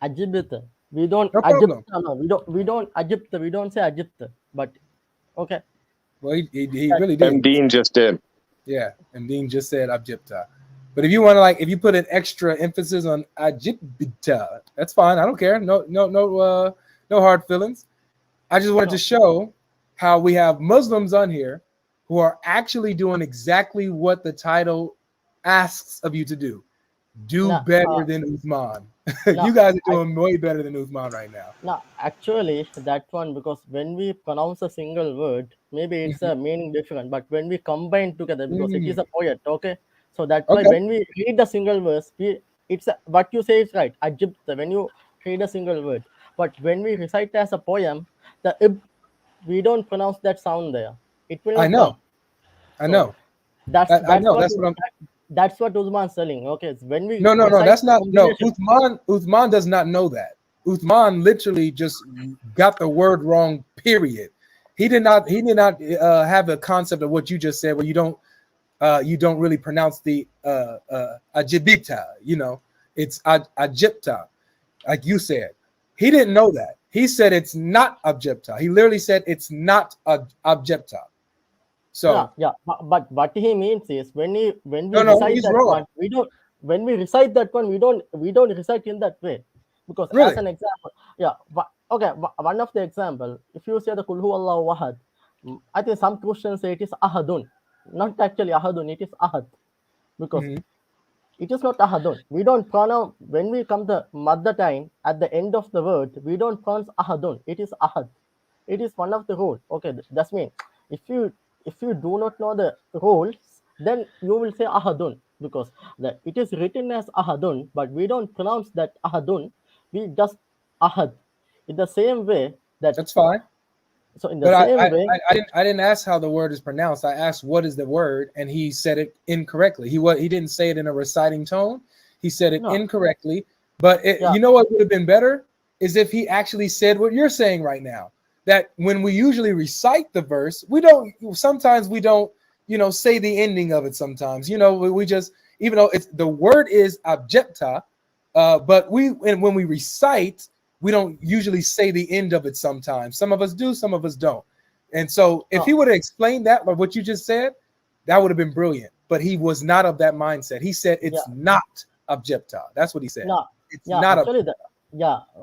Ajibit. We don't. No problem. No, we don't Ajibta. We don't say Ajibta. But okay. Well, he really did. Dean just did. Yeah, and Dean just said Ajibta. But if you want to if you put an extra emphasis on Ajibta, that's fine. I don't care. No hard feelings. I just wanted to show how we have Muslims on here who are actually doing exactly what the title asks of you to do. Do better than Uthman. You guys are doing way better than Uthman right now. No, actually, that one, because when we pronounce a single word, maybe it's a meaning different, but when we combine together, because it is a poet, okay? So that's why when we read the single verse, what you say is right, Ajibta, when you read a single word. But when we recite as a poem, we don't pronounce that sound there. It will not I know. That's what That's what Uthman's telling. Okay, it's when we No, recite that's not. No, combination. Uthman does not know that. Uthman literally just got the word wrong. Period. He did not have a concept of what you just said, where you don't really pronounce the ajibita. You know, it's ajipta, like you said. He didn't know that. He said it's not objecta. He literally said it's not objecta. So Yeah. But what he means is when we no, recite he's that wrong. one, we don't. When we recite that one, we don't recite in that way, because as Really? an example, yeah. Okay, one of the example, if you say the Kul Huwa Allahu Ahad, I think some Christians say it is ahadun, not actually ahadun. It is ahad, because it is not ahadun. We don't pronounce when we come the mother time at the end of the word. We don't pronounce ahadun. It is ahad. It is one of the rule. Okay, that's mean if you do not know the rules, then you will say ahadun, because it is written as ahadun, but we don't pronounce that ahadun. We just ahad. In the same way That's fine. So in the But same way, I didn't ask how the word is pronounced. I asked what is the word, and he said it incorrectly. He didn't say it in a reciting tone. He said it incorrectly. But you know what would have been better is if he actually said what you're saying right now. That when we usually recite the verse, sometimes we don't, say the ending of it. Sometimes, we just, even though the word is objecta, but when we recite, we don't usually say the end of it sometimes. Some of us do, some of us don't. And so if he would have explained that, like what you just said, that would have been brilliant. But he was not of that mindset. He said it's not objecta. That's what he said. It's not actually,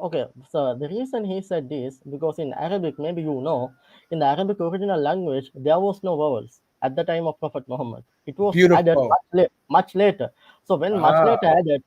okay. So the reason he said this, because in Arabic, maybe in the Arabic original language, there was no vowels at the time of Prophet Muhammad. It was added much later. So when much later added,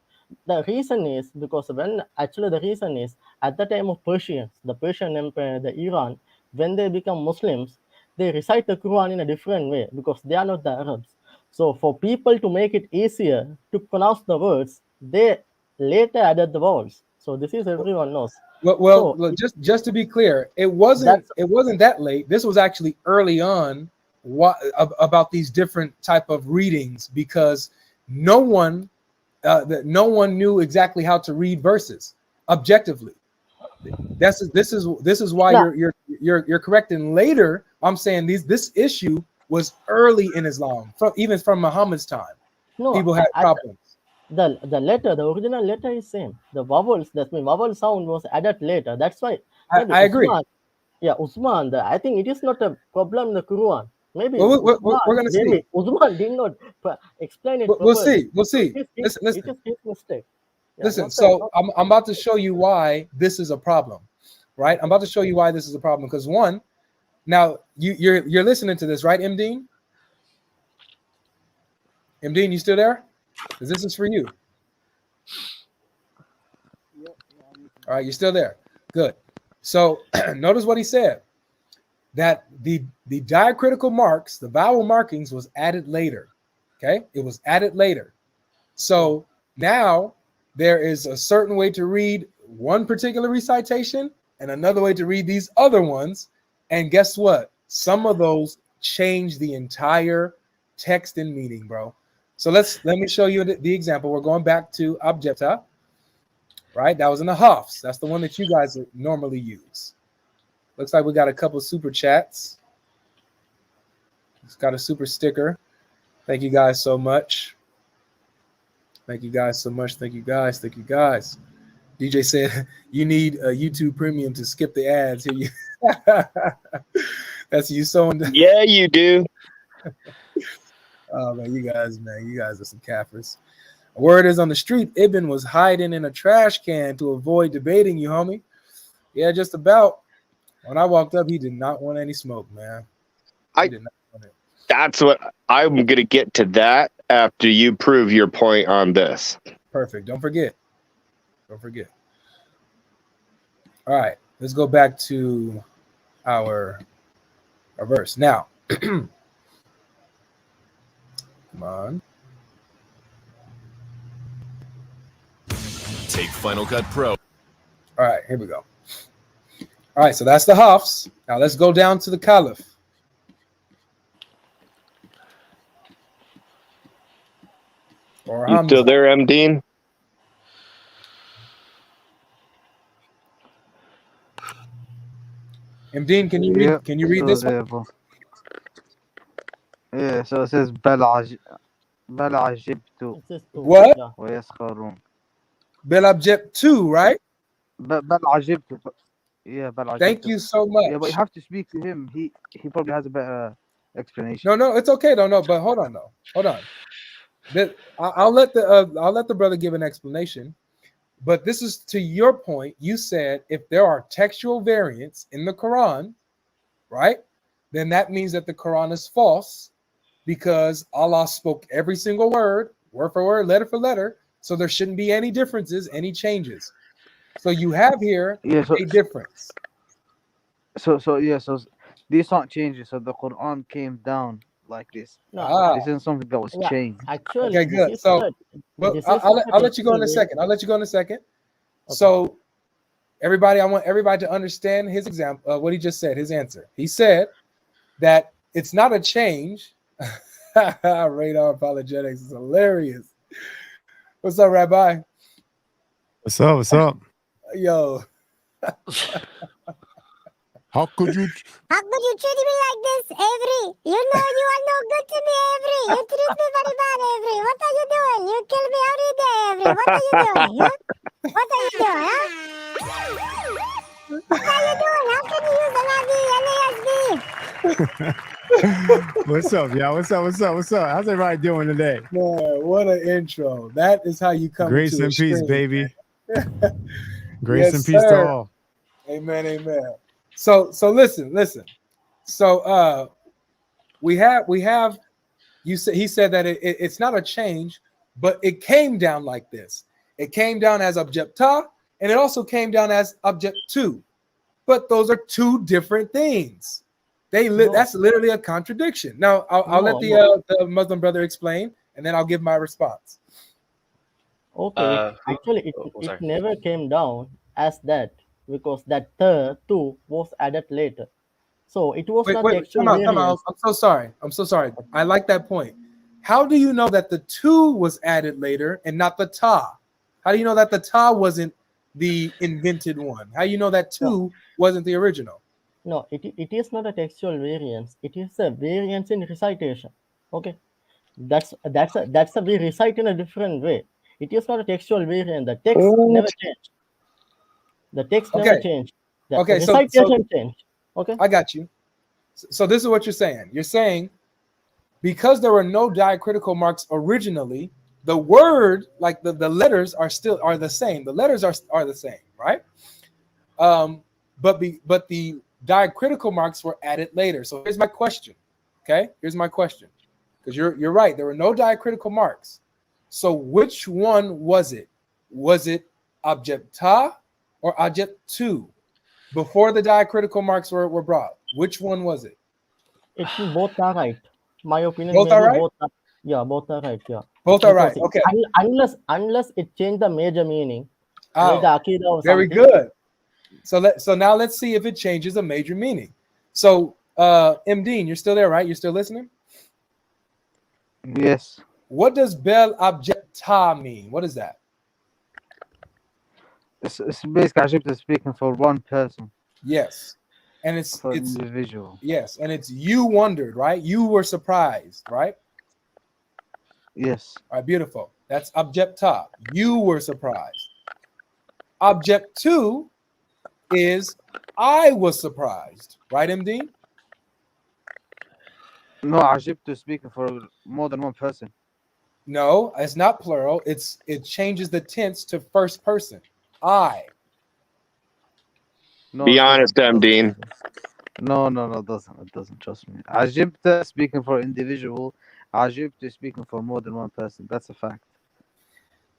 the reason is because the reason is at the time of Persians, the Persian Empire, the Iran, when they become Muslims, they recite the Quran in a different way because they are not the Arabs. So for people to make it easier to pronounce the words, they later added the vowels. So this is everyone knows. Well, look, just to be clear, it wasn't that late. This was actually early on about these different type of readings, because no one knew exactly how to read verses objectively. This is why you're correct. And later, I'm saying this issue was early in Islam, even from Muhammad's time. People had problems. The original letter is same. The vowels, vowel sound was added later. That's why I agree. Uthman, I think it is not a problem in the Quran. Maybe we're going to see. Uthman did not explain it. We'll see. Listen. It is his mistake. Listen, so I'm about to show you why this is a problem, right? I'm about to show you why this is a problem, because one, now you're listening to this, right, Mdean? Mdean, you still there? Because this is for you. All right, you're still there. Good. So notice what he said, that the diacritical marks, the vowel markings, was added later. Okay, it was added later. So now there is a certain way to read one particular recitation and another way to read these other ones. And guess what? Some of those change the entire text and meaning, bro. So let me show you the example. We're going back to objecta, right? That was in the Hafs. That's the one that you guys normally use. Looks like we got a couple super chats. It's got a super sticker. Thank you guys so much. Thank you guys so much. Thank you guys. Thank you guys. DJ said you need a YouTube Premium to skip the ads. Here that's you sewing. Yeah, you do. Oh man, you guys are some kafirs. Word is on the street, Ibn was hiding in a trash can to avoid debating you, homie. Yeah, just about. When I walked up, he did not want any smoke, man. He did not want it. That's what I'm going to get to that after you prove your point on this. Perfect. Don't forget. Don't forget. All right, let's go back to our verse. Now, come on. Take Final Cut Pro. All right, here we go. All right, so that's the Hafs. Now let's go down to the Caliph. or You Hamza. still there, M. Dean? Imdeen, can you Yeah, read so this one? there, bro. Yeah, so it says بل عجبت It says two. What? Yeah. ويسخرون. Belabjep 2, right? بل عجبت. Yeah, بل Thank عجبت. you so Yeah, but you much. have to speak to him. He probably has a better explanation. No, it's okay. No, but hold on though. Hold on. I'll let the brother give an explanation. But this is to your point. You said if there are textual variants in the Quran, right, then that means that the Quran is false because Allah spoke every single word for word, letter for letter. So there shouldn't be any differences, any changes. So you have here Yeah, a difference. So these aren't changes. So the Quran came down like this. No. This isn't something that was Yeah. changed. Actually, Okay, good. So, well, this is I'll not a let you go in a textual second. I'll let you go in a second. Okay. So, everybody, I want everybody to understand his example, what he just said, his answer. He said that it's not a change. Radar apologetics is hilarious. What's up, Rabbi? What's up? What's up? Yo. How could you? How could you treat me like this, Avery? You know you are no good to me, Avery. You treat me very bad, Avery. What are you doing? You kill me every day, Avery. What are you doing? Huh? What are you doing, huh? What are you doing? How can you use an NASB? What's up, y'all? What's up? What's up? What's up? How's everybody doing today? Man, what an intro. That is how you come Grace into and a peace, stream. baby. Grace Yes, and peace to sir. all. Amen. So listen. So we have he said that it's not a change, but it came down like this. It came down as objecta, and it also came down as object 2. But those are two different things. That's literally a contradiction. Now I'll let the Muslim brother explain, and then I'll give my response. Okay, actually, it never came down as that because that two was added later. So it was not textual Come on. variance. I'm so sorry. I like that point. How do you know that the 2 was added later and not the ta? How do you know that the ta wasn't the invented one? How do you know that 2 wasn't the original? No, it is not a textual variance. It is a variance in recitation. Okay, that's a we recite in a different way. It is not a textual variant. The text never changed. The text never changed. The recitation changed. Okay, I got you. So this is what you're saying. You're saying because there were no diacritical marks originally, the word, like the letters are the same. The letters are the same, right? But the diacritical marks were added later. So here's my question. Okay, here's my question. Because you're right, there were no diacritical marks. So which one was it? Was it objecta or object 2 before the diacritical marks were brought? Which one was it? both are right. My opinion. Both are right. Both are right. Yeah, both are right. Okay. Unless it changed the major meaning, oh, like the akida or very something. good. So now let's see if it changes a major meaning. So M. Dean, you're still there, right? You're still listening? Yes. What does bel objecta mean? What is that? It's basically speaking for one person. Yes. And it's individual. Yes, and it's you wondered, right? You were surprised, right? Yes. All right, beautiful. That's objecta. You were surprised. Object 2 is I was surprised, right, MD? No, عجبت speaking for more than one person. No, it's not plural. It changes the tense to first person. I. No, be honest, M. Dean. No, it doesn't. Trust me. عجبت speaking for individual. عجبت speaking for more than one person. That's a fact.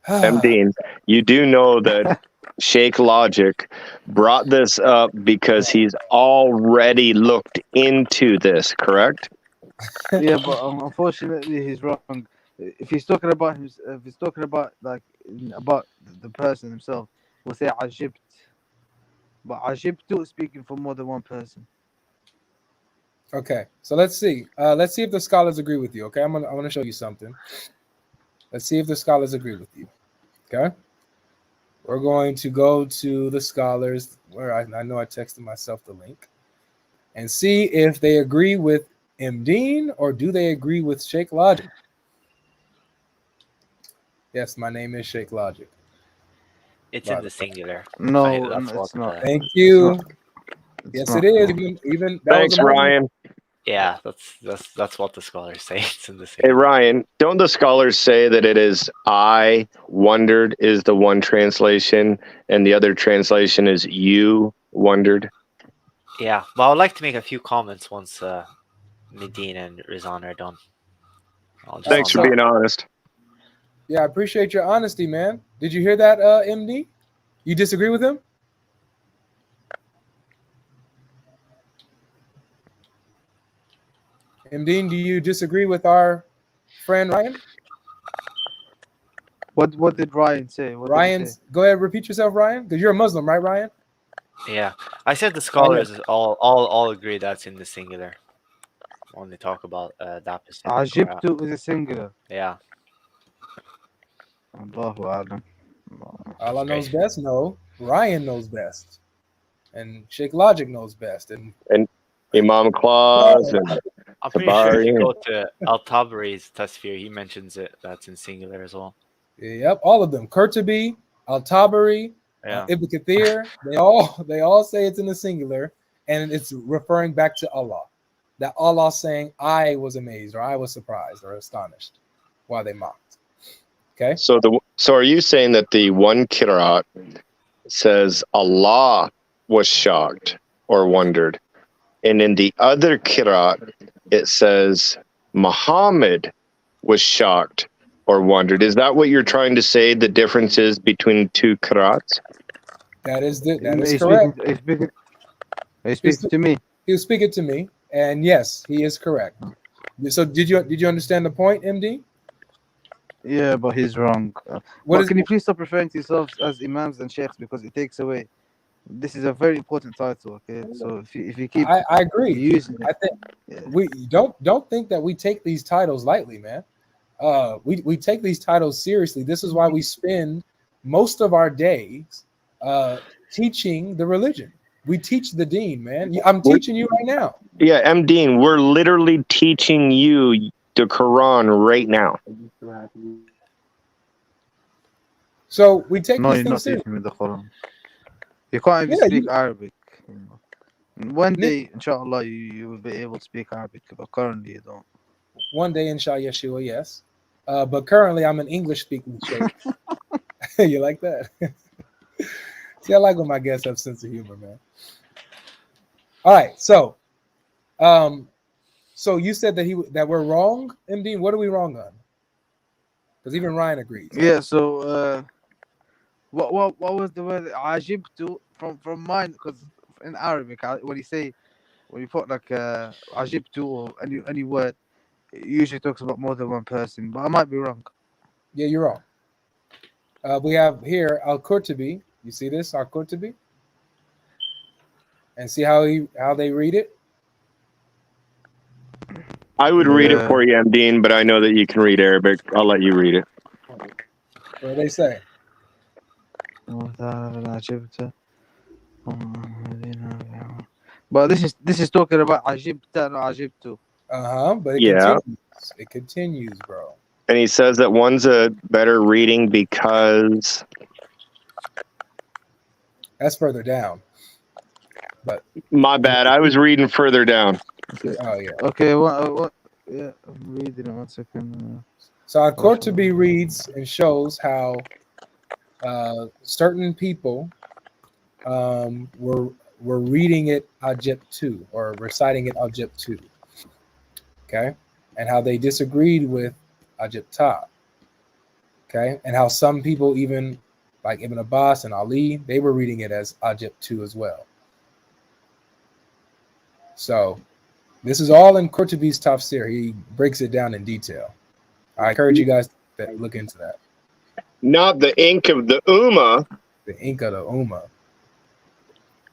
M. Dean, you do know that Sheikh Logic brought this up because he's already looked into this, correct? Yeah, but unfortunately, he's wrong. If he's talking about about the person himself, we'll say عجبت. But عجبت speaking for more than one person. Okay, so let's see. Let's see if the scholars agree with you. Okay, I'm gonna show you something. Let's see if the scholars agree with you. Okay. We're going to go to the scholars where I know I texted myself the link and see if they agree with Dean or do they agree with Sheikh Logic. Yes, my name is Sheikh Logic. It's in the singular. No, That's what. it's not. Thank It's you. not. It's Yes, not, it is. bro. Even that Thanks, was a Muslim. Ryan. Yeah, that's what the scholars say. It's in the Hey, singular. Ryan, don't the scholars say that it is I wondered is the one translation and the other translation is you wondered? Yeah, but I would like to make a few comments once Medine and Rizan are done. Thanks for being honest. Yeah, I appreciate your honesty, man. Did you hear that, MD? You disagree with him? MD, do you disagree with our friend Ryan? What did Ryan say? What did he say? Ryan's, go ahead, repeat yourself, Ryan, because you're a Muslim, right, Ryan? Yeah, I said the scholars all agree that's in the singular when they talk about that specific. Ajibtu is a singular. Yeah. Allahu A'lam. Allah knows best. No, Ryan knows best, and Sheikh Logic knows best, and Imam Claus and I'm pretty sure if you Tabari. go to Al-Tabari's Tasfir, he mentions it. That's in singular as well. Yep, all of them. Qurtubi, Al-Tabari, Yeah. Ibn Kathir, they all say it's in the singular, and it's referring back to Allah. That Allah saying, "I was amazed," or "I was surprised," or astonished, while they mocked. Okay. So are you saying that the one Qiraat says Allah was shocked or wondered, and in the other Qiraat it says Muhammad was shocked or wondered? Is that what you're trying to say? The difference is between two Qiraats? That is correct. He's speaking to me. He was speaking to me, and yes, he is correct. So did you understand the point, MD? Yeah, but he's wrong. Can you please stop referring to yourselves as imams and sheikhs because it takes away? This is a very important title, okay? So if you keep, I agree. using it, I think we don't think that we take these titles lightly, man. We take these titles seriously. This is why we spend most of our days teaching the religion. We teach the deen, man. I'm teaching you right now. Yeah, M. Dean, we're literally teaching you the Quran right now. So we take no, these you're not things seriously. teaching me the Quran. You can't even speak Arabic. You know. One day, inshallah, you will be able to speak Arabic, but currently you don't. One day, inshallah, Yeshua, yes. But currently, I'm an English-speaking sheikh. You like that? See, I like when my guests have sense of humor, man. All right, so you said that we're wrong, MD. What are we wrong on? Because even Ryan agrees. Yeah. So, what was the word ajibtu from mine? Because in Arabic, when you put like ajibtu or any word, it usually talks about more than one person. But I might be wrong. Yeah, you're wrong. We have here Al-Qurtubi. You see this, Al-Qurtubi? And see how they read it? I would read it for you, M. Dean, but I know that you can read Arabic. I'll let you read it. What do they say? But this is talking about ajibta, not ajibtu. But it continues, bro. And he says that one's a better reading because that's further down. But my bad, I was reading further down. Oh yeah. Okay. What? Yeah, I'm reading it. 1 second. So our Qurtubi reads and shows how certain people were reading it Ajib 2 or reciting it Ajib 2. Okay, and how they disagreed with Ajib Ta. Okay, and how some people, even like Ibn Abbas and Ali, they were reading it as Ajib 2 as well. So this is all in Qurtubi's Tafsir. He breaks it down in detail. I encourage you guys to look into that. Not the ink of the Ummah. The ink of the Ummah.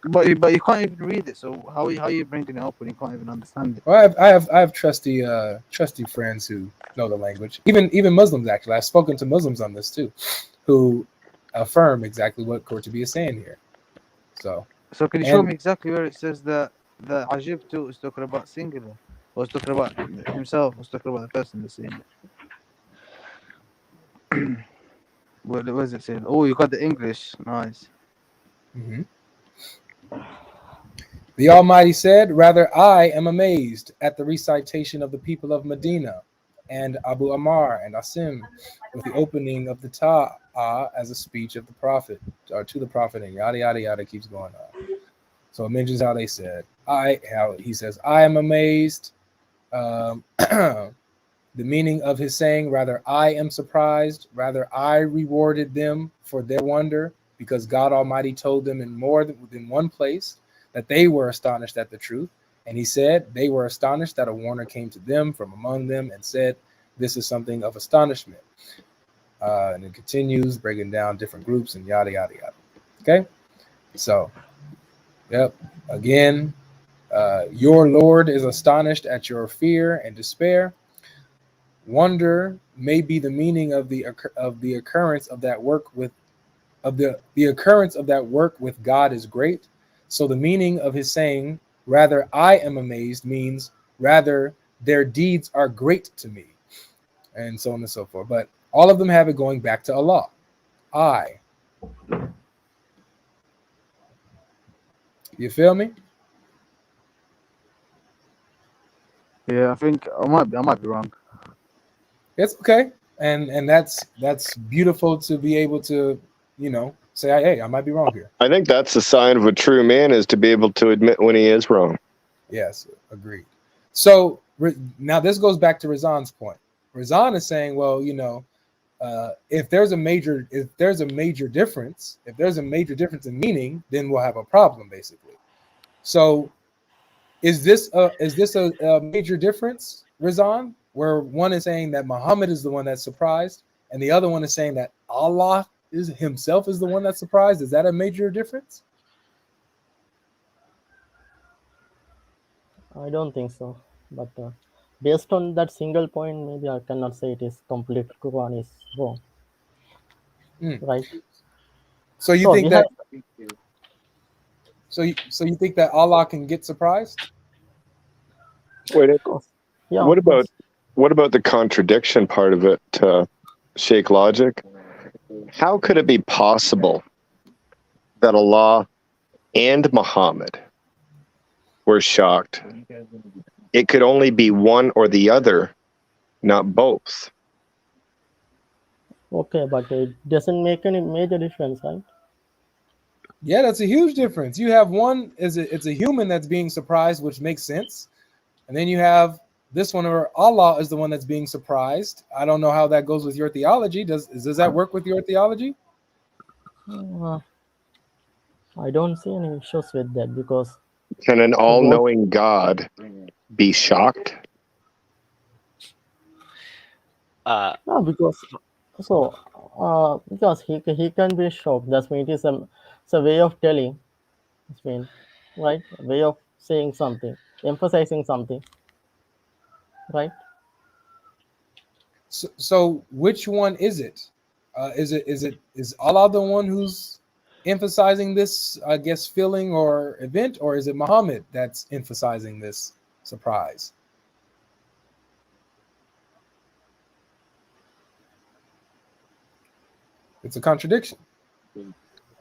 But you can't even read it. So how are you bringing it up when you can't even understand it? Well, I have trusty friends who know the language. Even Muslims actually. I've spoken to Muslims on this too, who affirm exactly what Qurtubi is saying here. So can you show and me exactly where it says that the Ajibtu is talking about singular, or it's talking about himself, or it's talking about the person that's saying it? What does it say? Oh, you got the English. Nice. mhm. The Almighty said, "Rather, I am amazed at the recitation of the people of Medina and Abu Amar and Asim with the opening of the Ta'ah as a speech of the Prophet, or to the Prophet, and yada yada yada keeps going on." So it mentions how they said, how he says, "I am amazed." The meaning of his saying, "Rather, I am surprised. Rather, I rewarded them for their wonder, because God Almighty told them in more than one place that they were astonished at the truth. And he said, they were astonished that a warner came to them from among them and said, this is something of astonishment." And it continues breaking down different groups and yada, yada, yada. Okay? So, yep. Again, your Lord is astonished at your fear and despair. Wonder may be the meaning of the occurrence of that work with the occurrence of that work with God is great. So the meaning of his saying, "Rather I am amazed," means rather their deeds are great to me, and so on and so forth. But all of them have it going back to Allah. I. You feel me? Yeah, I think I might be wrong. It's okay, and that's beautiful to be able to say, hey, I might be wrong here. I think that's the sign of a true man, is to be able to admit when he is wrong. Yes, agreed. So now this goes back to Razan's point. Razan is saying, well, if there's a major difference in meaning, then we'll have a problem, basically. So is this a major difference, Razan, where one is saying that Muhammad is the one that's surprised, and the other one is saying that Allah is himself is the one that's surprised? Is that a major difference? I don't think so. But based on that single point, maybe I cannot say it is complete Quran is wrong. Right. So you think that? So you think that Allah can get surprised? Wait, yeah. What about the contradiction part of it, Sheikh Logic? How could it be possible that Allah and Muhammad were shocked? It could only be one or the other, not both. Okay, but it doesn't make any major difference, right? Yeah, that's a huge difference. You have one it's a human that's being surprised, which makes sense, and then you have this one where Allah is the one that's being surprised. I don't know how that goes with your theology. Does that work with your theology? I don't see any issues with that, because can an all-knowing God be shocked? No, because because he can be shocked. That's mean it's a way of telling. It's mean, right? A way of saying something, emphasizing something, right? So which one is it? Is Allah the one who's emphasizing this, I guess, feeling or event, or is it Muhammad that's emphasizing this surprise? It's a contradiction.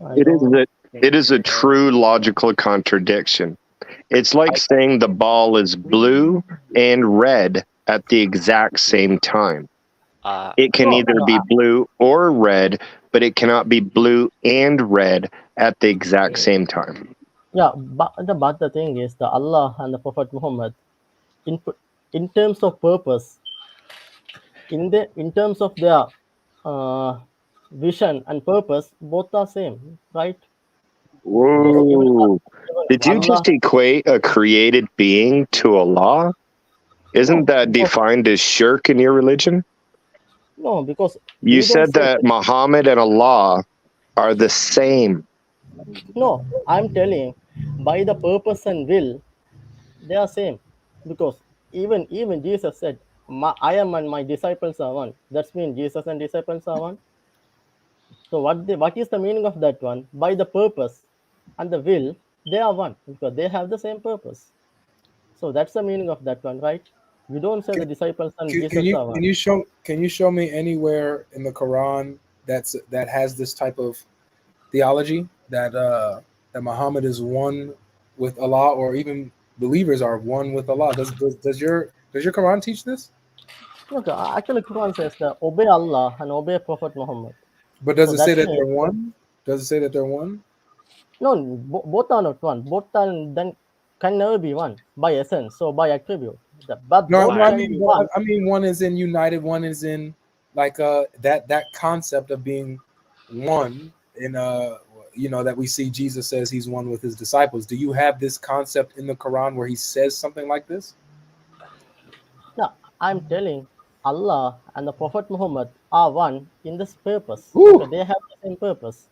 It is a true logical contradiction. It's like saying the ball is blue and red at the exact same time. It can either be blue or red, but it cannot be blue and red at the exact same time. Yeah, but the thing is, the Allah and the Prophet Muhammad, in terms of purpose, in terms of their vision and purpose, both are same, right? Whoa! Did you just equate a created being to Allah? Isn't that defined as shirk in your religion? No, because you said that Muhammad and Allah are the same. No, I'm telling by the purpose and will, they are same. Because even Jesus said, I am and my disciples are one. That's mean Jesus and disciples are one. So what is the meaning of that one? By the purpose and the will, they are one because they have the same purpose. So that's the meaning of that one, right? You don't say the disciples and Jesus are one. Can you show me anywhere in the Quran that has this type of theology that Muhammad is one with Allah, or even believers are one with Allah? Does your Quran teach this? Look, actually, Quran says that obey Allah and obey Prophet Muhammad. But does So it say that that means they're one? Does it say that they're one? no, both are not one. Both are then can never be one by essence. So by attribute, but No, both no, I can mean, be but one. I mean, one is in united, one is in like that concept of being one in that we see Jesus says he's one with his disciples. Do you have this concept in the Quran where he says something like this? No, I'm telling Allah and the Prophet Muhammad are one in this purpose Woo! because they have the same purpose.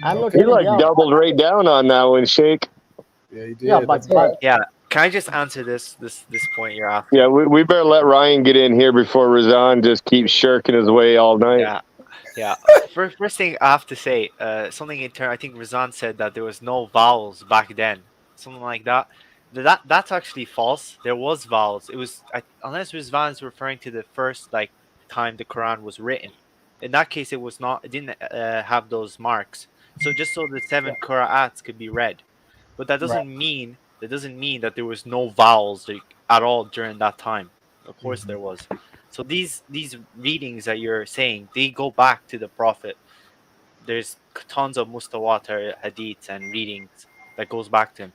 I'm not Okay. You telling they like are one. doubled right down on that one, Sheikh. Yeah, he Yeah, did. That's all but right. Yeah. Can I just answer this point you're Yeah, asking? we better let Ryan get in here before Razan just keeps shirking his way all night. Yeah. Yeah. First thing I have to say, something in turn. I think Razan said that there was no vowels back then, something like that. That's actually false. There was vowels. It was unless Razan is referring to the first like time the Quran was written. In that case, it was not. It didn't have those marks. So just so the seven qira'ats could be read, but Right. that doesn't mean that there was no vowels like, at all during that time. Of course there was. So these readings that you're saying, they go back to the Prophet. There's tons of mustawat hadiths and readings that goes back to him.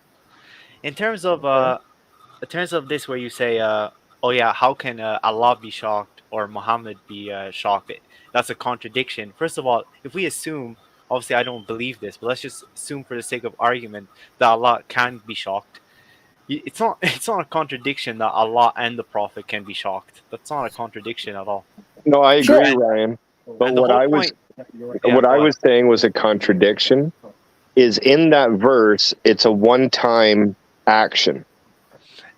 In terms of Okay. this, where you say, oh yeah, how can Allah be shocked or Muhammad be shocked? That's a contradiction. First of all, if we assume, obviously I don't believe this, but let's just assume for the sake of argument that Allah can be shocked. It's not it's not a contradiction that Allah and the Prophet can be shocked. That's not a contradiction at all. No, I Sure. agree, Ryan. But And the whole point, yeah, what I go ahead. was saying was a contradiction. Is in that verse, it's a one-time action.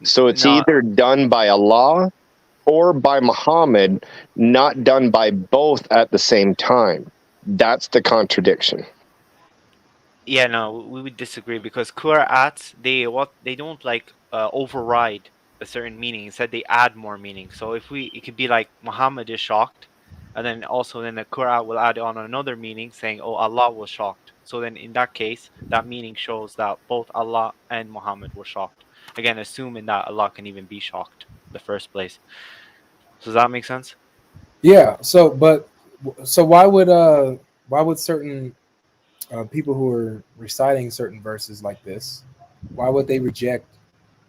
So it's No, either done by Allah or by Muhammad, not done by both at the same time. That's the contradiction. yeah, no, we would disagree because Qur'ats, they don't like override a certain meaning. Instead, they add more meaning. So it could be like Muhammad is shocked, and then the Qur'an will add on another meaning saying, "Oh, Allah was shocked." So then in that case, that meaning shows that both Allah and Muhammad were shocked. Again, assuming that Allah can even be shocked in the first place. Does that make sense? Yeah. So why would certain people who are reciting certain verses like this, why would they reject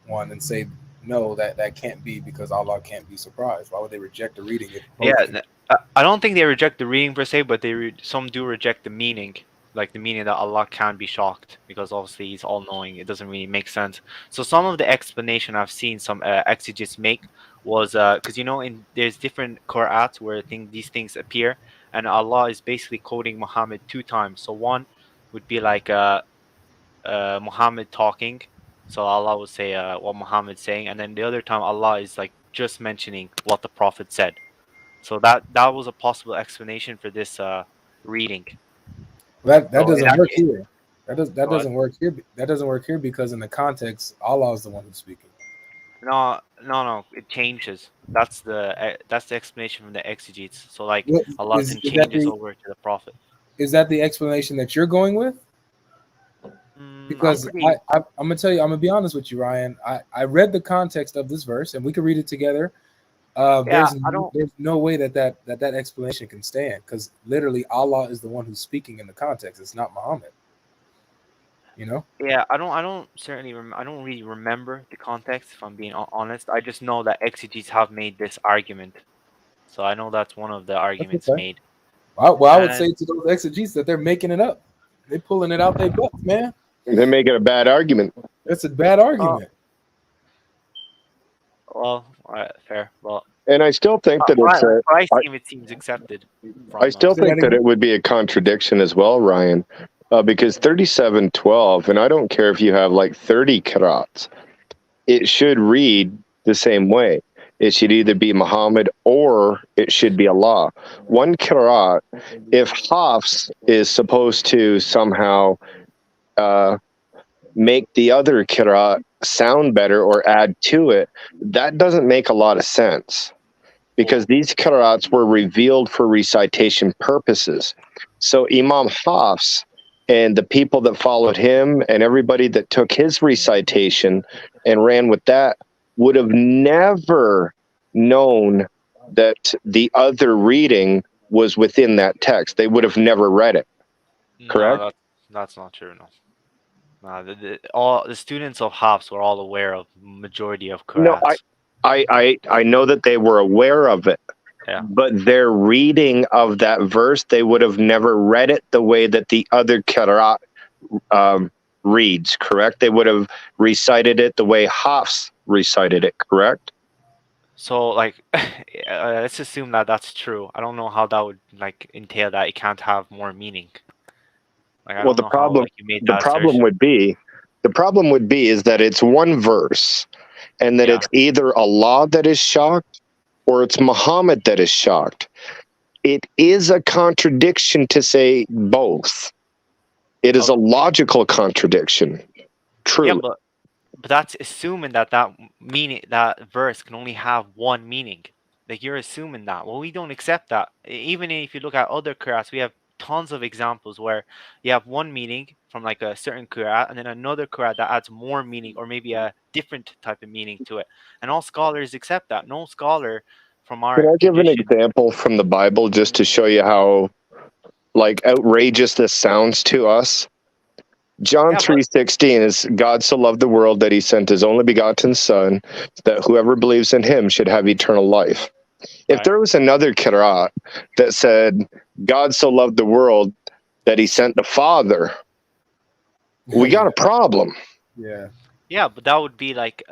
one and say no, that can't be because Allah can't be surprised? Why would they reject the reading if Yeah, both can? I don't think they reject the reading per se, but some do reject the meaning, like the meaning that Allah can be shocked because obviously He's all knowing. It doesn't really make sense. So some of the explanation I've seen some exegetes make was because there's different Qur'ats where these things appear, and Allah is basically quoting Muhammad two times. So one would be like Muhammad talking, so Allah would say what Muhammad's saying, and then the other time Allah is like just mentioning what the Prophet said. So that was a possible explanation for this reading. That So in doesn't that work case, here. That go ahead. doesn't work here. That doesn't work here because in the context, Allah is the one who's speaking. No, no, no. It changes. That's the explanation from the exegetes. So like What Allah then is that changes the over to the Prophet. explanation that you're going with? I'm Because pretty. I'm gonna tell you, I'm gonna be honest with you, Ryan. I read the context of this verse, and we can read it together. Yeah, I don't. There's no way that explanation can stand because literally Allah is the one who's speaking in the context. It's not Muhammad. You know. Yeah, I don't certainly. I don't really remember the context. If I'm being honest, I just know that exegetes have made this argument. So I know that's one of the That's arguments okay. made. Well, I would And say to those exegetes that they're making it up. They're pulling it out their butts, man. They make it a bad argument. That's a bad argument. well, all right, fair. Well, And I still think that it's a. I seem it seems accepted. I From still Say that think that again. it would be a contradiction as well, Ryan. Because 37:12, and I don't care if you have like 30 qira'ats, it should read the same way. It should either be Muhammad or it should be Allah. One qira'at, if Hafs is supposed to somehow make the other qira'at sound better or add to it, that doesn't make a lot of sense, because these qira'ats were revealed for recitation purposes. So Imam Hafs and the people that followed him and everybody that took his recitation and ran with that would have never known that the other reading was within that text. They would have never read it. Correct? No, that's not true. No. All the students of Hafs were all aware of majority of No, qira'ats. I know that they were aware of it. Yeah. But their reading of that verse, they would have never read it the way that the other qira'at reads, correct? They would have recited it the way Hafs recited it, correct? So, like, let's assume that that's true. I don't know how that would, like, entail that it can't have more meaning. Like, I Well, don't the know problem, how, like, you made the that problem assertion. would be is that it's one verse, and that it's either Allah that is shocked or it's Muhammad that is shocked. It is a contradiction to say both. It is a logical contradiction. True. Yeah, but that's assuming that meaning, that verse can only have one meaning. Like, you're assuming that. Well, we don't accept that. Even if you look at other qira'ats, we have tons of examples where you have one meaning from like a certain qira'at and then another qira'at that adds more meaning or maybe a different type of meaning to it. And all scholars accept that. No scholar from our Can I give an tradition. example from the Bible just to show you how like outrageous this sounds to us? John 3:16 is God so loved the world that he sent his only begotten son, that whoever believes in him should have eternal life. If there was another qira'at that said God so loved the world that he sent the Father, we got a problem. Yeah. Yeah, but that would be like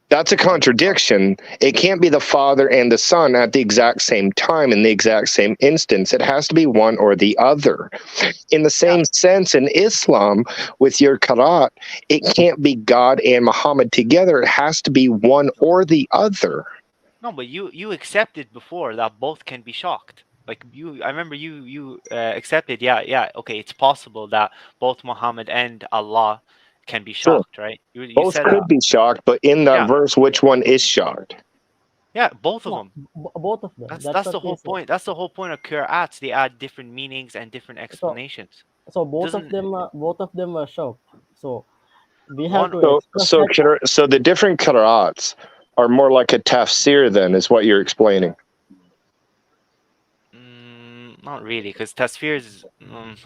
That's a contradiction. It can't be the Father and the Son at the exact same time in the exact same instance. It has to be one or the other. In the same sense, in Islam, with your qira'at, it can't be God and Muhammad together. It has to be one or the other. No, but you accepted before that both can be shocked. Like I remember you accepted, okay, it's possible that both Muhammad and Allah can be shocked, right? You Both said could that. be shocked, but in that verse, which one is shocked? Yeah, both of them. Both of them. That's the whole point. That's the whole point of qira'ats. They add different meanings and different explanations. So both of them were shocked. So we have to express So the different qira'ats are more like a tafsir then, is what you're explaining. Not really, because tafsir is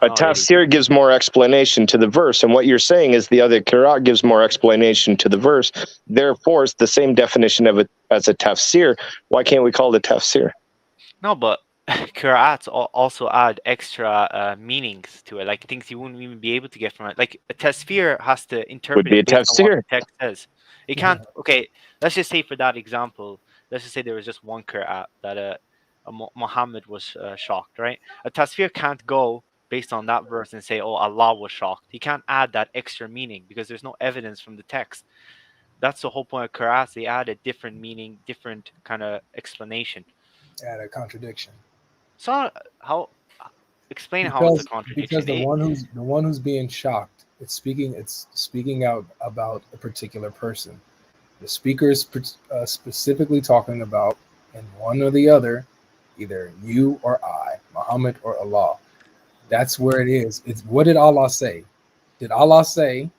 a tafsir gives more explanation to the verse, and what you're saying is the other qira'at gives more explanation to the verse. Therefore, it's the same definition of it as a tafsir. Why can't we call it a tafsir? No, but qira'ats also add extra meanings to it, like things you wouldn't even be able to get from it. Like a tafsir has to interpret it based on what the text says. It can't. Okay, let's just say for that example, let's just say there was just one qira'at that Muhammad was shocked, right? A tafsir can't go based on that verse and say, oh, Allah was shocked. He can't add that extra meaning because there's no evidence from the text. That's the whole point of qira'ats. They add a different meaning, different kind of explanation. Add a contradiction. So how explain how it's a contradiction? Because the one who's being shocked, it's speaking out about a particular person. The speaker is specifically talking about, in one or the other, either you or I, Muhammad or Allah. That's where it is. It's what did Allah say? Did Allah say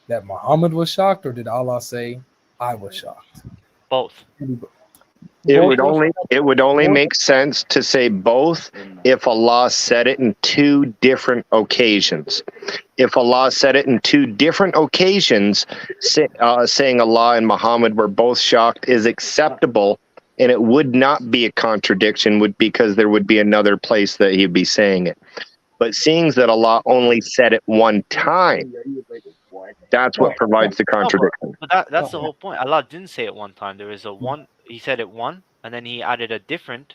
that Muhammad was shocked, or did Allah say I was shocked? Both. It would only make sense to say both if Allah said it in two different occasions. If Allah said it in two different occasions, saying Allah and Muhammad were both shocked is acceptable, and it would not be a contradiction because there would be another place that he'd be saying it. But seeing that Allah only said it one time, that's what provides the contradiction. But that's the whole point. Allah didn't say it one time. There is he said it one, and then he added a different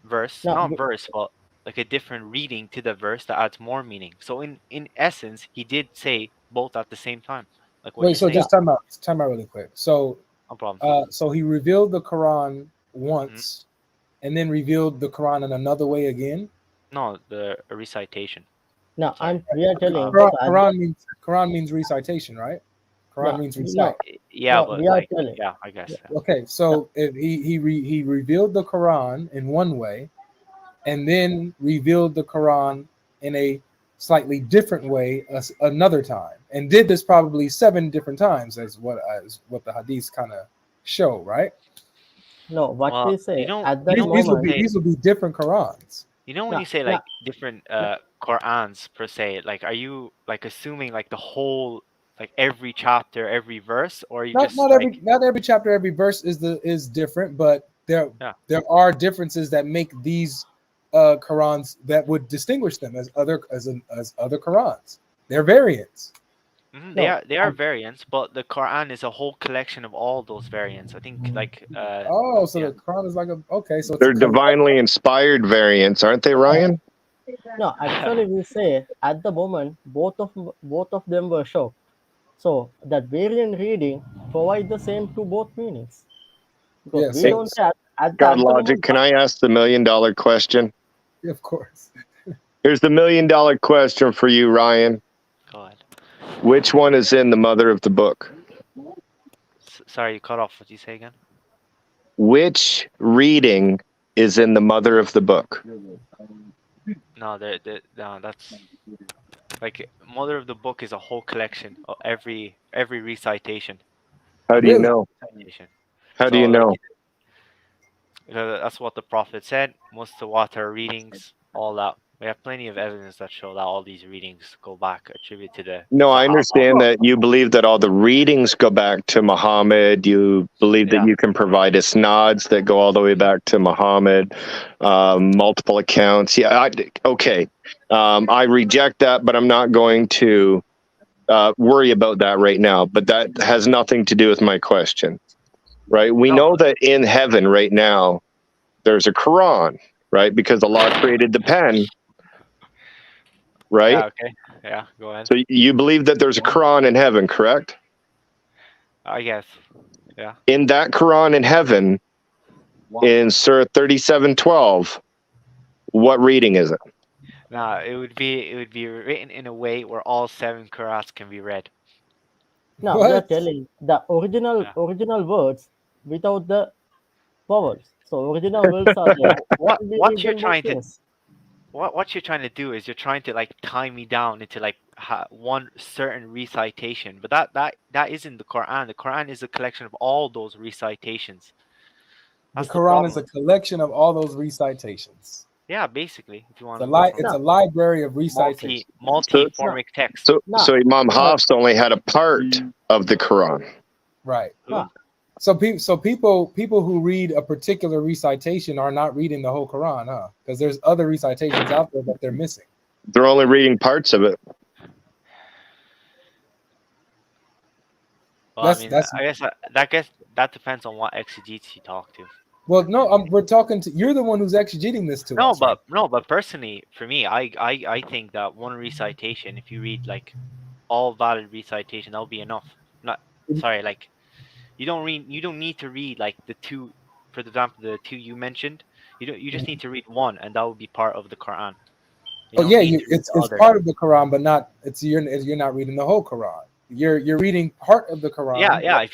verse, but like a different reading to the verse that adds more meaning. So in essence, he did say both at the same time, like what Wait, you're so saying. just time out really quick. So, No problem. so he revealed the Quran once, and then revealed the Quran in another way again. No, the recitation. No, Sorry. we are telling. So Quran means recitation, right? Quran no, means no, recite. Yeah, no, but we are like, telling. yeah, I guess. Yeah. Okay, so if he revealed the Quran in one way, and then revealed the Quran in a slightly different way another time, and did this probably 7 different times, as what the hadiths kind of show, right? No, what Well, we say you know, at you that know when moment. you say, These will be different Qurans. you know when No, you say no, like different Qur'ans per se, like are you like assuming like the whole, like every chapter, every verse, or are you Not just not every like, not every chapter, every verse is different, but there yeah. are differences that make these Qurans that would distinguish them as other Qurans. They're variants. They no. are variants, but the Quran is a whole collection of all those variants. I think like Oh, so yeah. the Quran is like so it's They're a collection. divinely inspired variants, aren't they, Ryan? No, actually, we say at the moment both of them were shocked. So that variant reading provide the same to both meanings because Yeah, we Hey, don't say God at the Logic, moment. can I ask the $1 million question? of course. Here's the $1 million question for you, Ryan. Go ahead. Which one is in the mother of the book? Sorry, you cut off. What did you say again? Which reading is in the mother of the book? No, no, that's like mother of the book is a whole collection of every recitation. How do you know? Recitation. How do So you like know? that's what the Prophet said. Mustawata readings, all that. We have plenty of evidence that show that all these readings go back, attribute to the No, I Sahaba. understand that you believe that all the readings go back to Muhammad. You believe that Yeah. you can provide isnads that go all the way back to Muhammad, multiple accounts. Yeah, okay. I reject that, but I'm not going to worry about that right now. But that has nothing to do with my question, right? We No. know that in heaven right now, there's a Quran, right? Because Allah created the pen, right? Yeah. Okay. Yeah. Go ahead. So you believe that there's a Quran in heaven, correct? I guess. Yeah. In that Quran in heaven, in Surah 37:12, what reading is it? Nah, it would be written in a way where all 7 Qur'ans can be read. Now we are What? telling the Yeah. original words without the vowels. So original words are there. And we What read you're them both trying to ways. what you're trying to do is you're trying to like tie me down into like one certain recitation, but that isn't the Quran. The Quran is a collection of all those recitations. The That's the Quran is problem. a collection of all those recitations. Yeah, basically, if you want It's to go from it's No, a library of recitations. So, no, multi-formic text. so no, Imam no, Hafs only had a part of the Quran. Right. no. So people who read a particular recitation are not reading the whole Quran, huh? Because there's other recitations out there that they're missing. They're only reading parts of it. Well, I mean, I guess that depends on what exegetes you talk to. Well, no, we're talking to you're the one who's exegeting this to No, us, right? but personally, for me, I think that one recitation, if you read like all valid recitation, that'll be enough. Not sorry, like you don't need to read like the two, for example, the two you mentioned. You just need to read one, and that will be part of the Quran. You Oh don't yeah, need to read it's the others. part of the Quran, but not you're not reading the whole Quran. You're reading part of the Quran. Yeah. If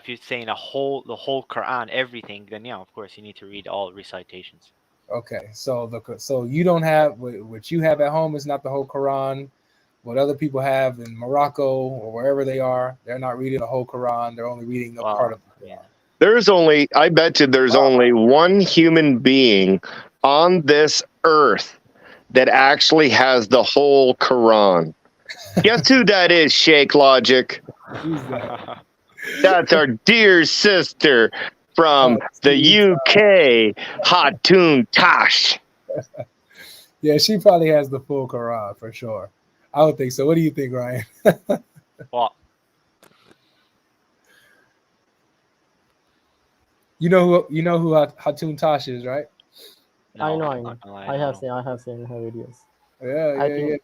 you're saying the whole Quran, everything, then yeah, of course you need to read all recitations. Okay, so you don't have what you have at home is not the whole Quran. What other people have in Morocco or wherever they are, they're not reading the whole Quran. They're only reading a part of the Quran. I bet you there's only one human being on this earth that actually has the whole Quran. Guess who that is, Sheikh Logic? Who's that? That's our dear sister from the UK, Hatun Tash. Yeah, she probably has the full Quran for sure. I would think so. What do you think, Ryan? What? You know who Hatun Tash is, right? No, I know, I I'm know. not gonna lie, I I don't have know. seen, I have seen her videos. Yeah, I yeah, think yeah.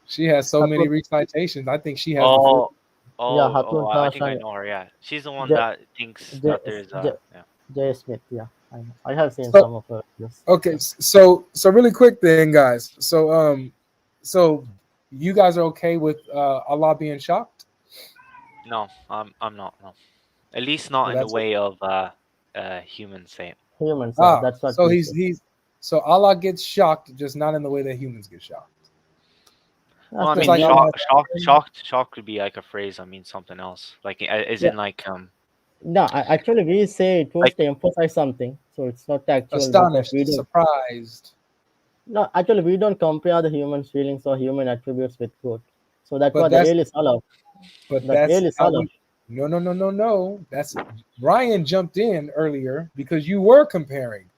She has so many Hatun, recitations. I think she has the full. Oh, yeah, oh, Hatun I Tash think I and know her. Yeah, she's the one J, that thinks J, that there's J, yeah. J Smith. Yeah, I know. I have seen So some of her videos. okay, Yeah. so really quick then, guys. So you guys are okay with Allah being shocked? No, I'm not. No, at least not So in the that's it. way of humans say it. Humans, yeah, Ah, that's what so we he's say. so Allah gets shocked, just not in the way that humans get shocked. Well, That's I the Just mean, like real. Allah has shock could be like a phrase that means something else. Like, as Yeah, in, like, no, actually, we say it was like, to emphasize something, so it's not actual because astonished, we don't. surprised. No, actually, we don't compare the human feelings or human attributes with God. So that's why But the that's real is Allah. but That that's real is not Allah. what. No, no, no, no, no. That's Ryan jumped in earlier because you were comparing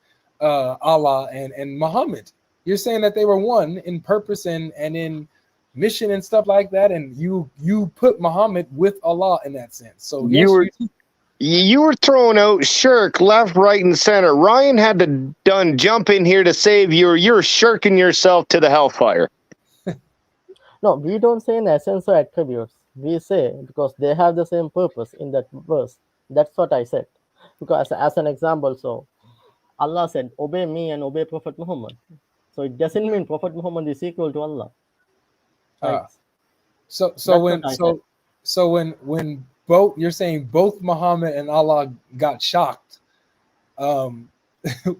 Allah and Muhammad. You're saying that they were one in purpose and in mission and stuff like that, and you put Muhammad with Allah in that sense. So You yes, were you were throwing out shirk left, right, and center. Ryan had to done jump in here to save you, or you're shirking yourself to the hellfire. No, we don't say in essence or attributes. We say because they have the same purpose in that verse. That's what I said. Because as an example, so Allah said, "Obey me and obey Prophet Muhammad." So it doesn't mean Prophet Muhammad is equal to Allah, right? so That's what I said. when both you're saying both Muhammad and Allah got shocked, um,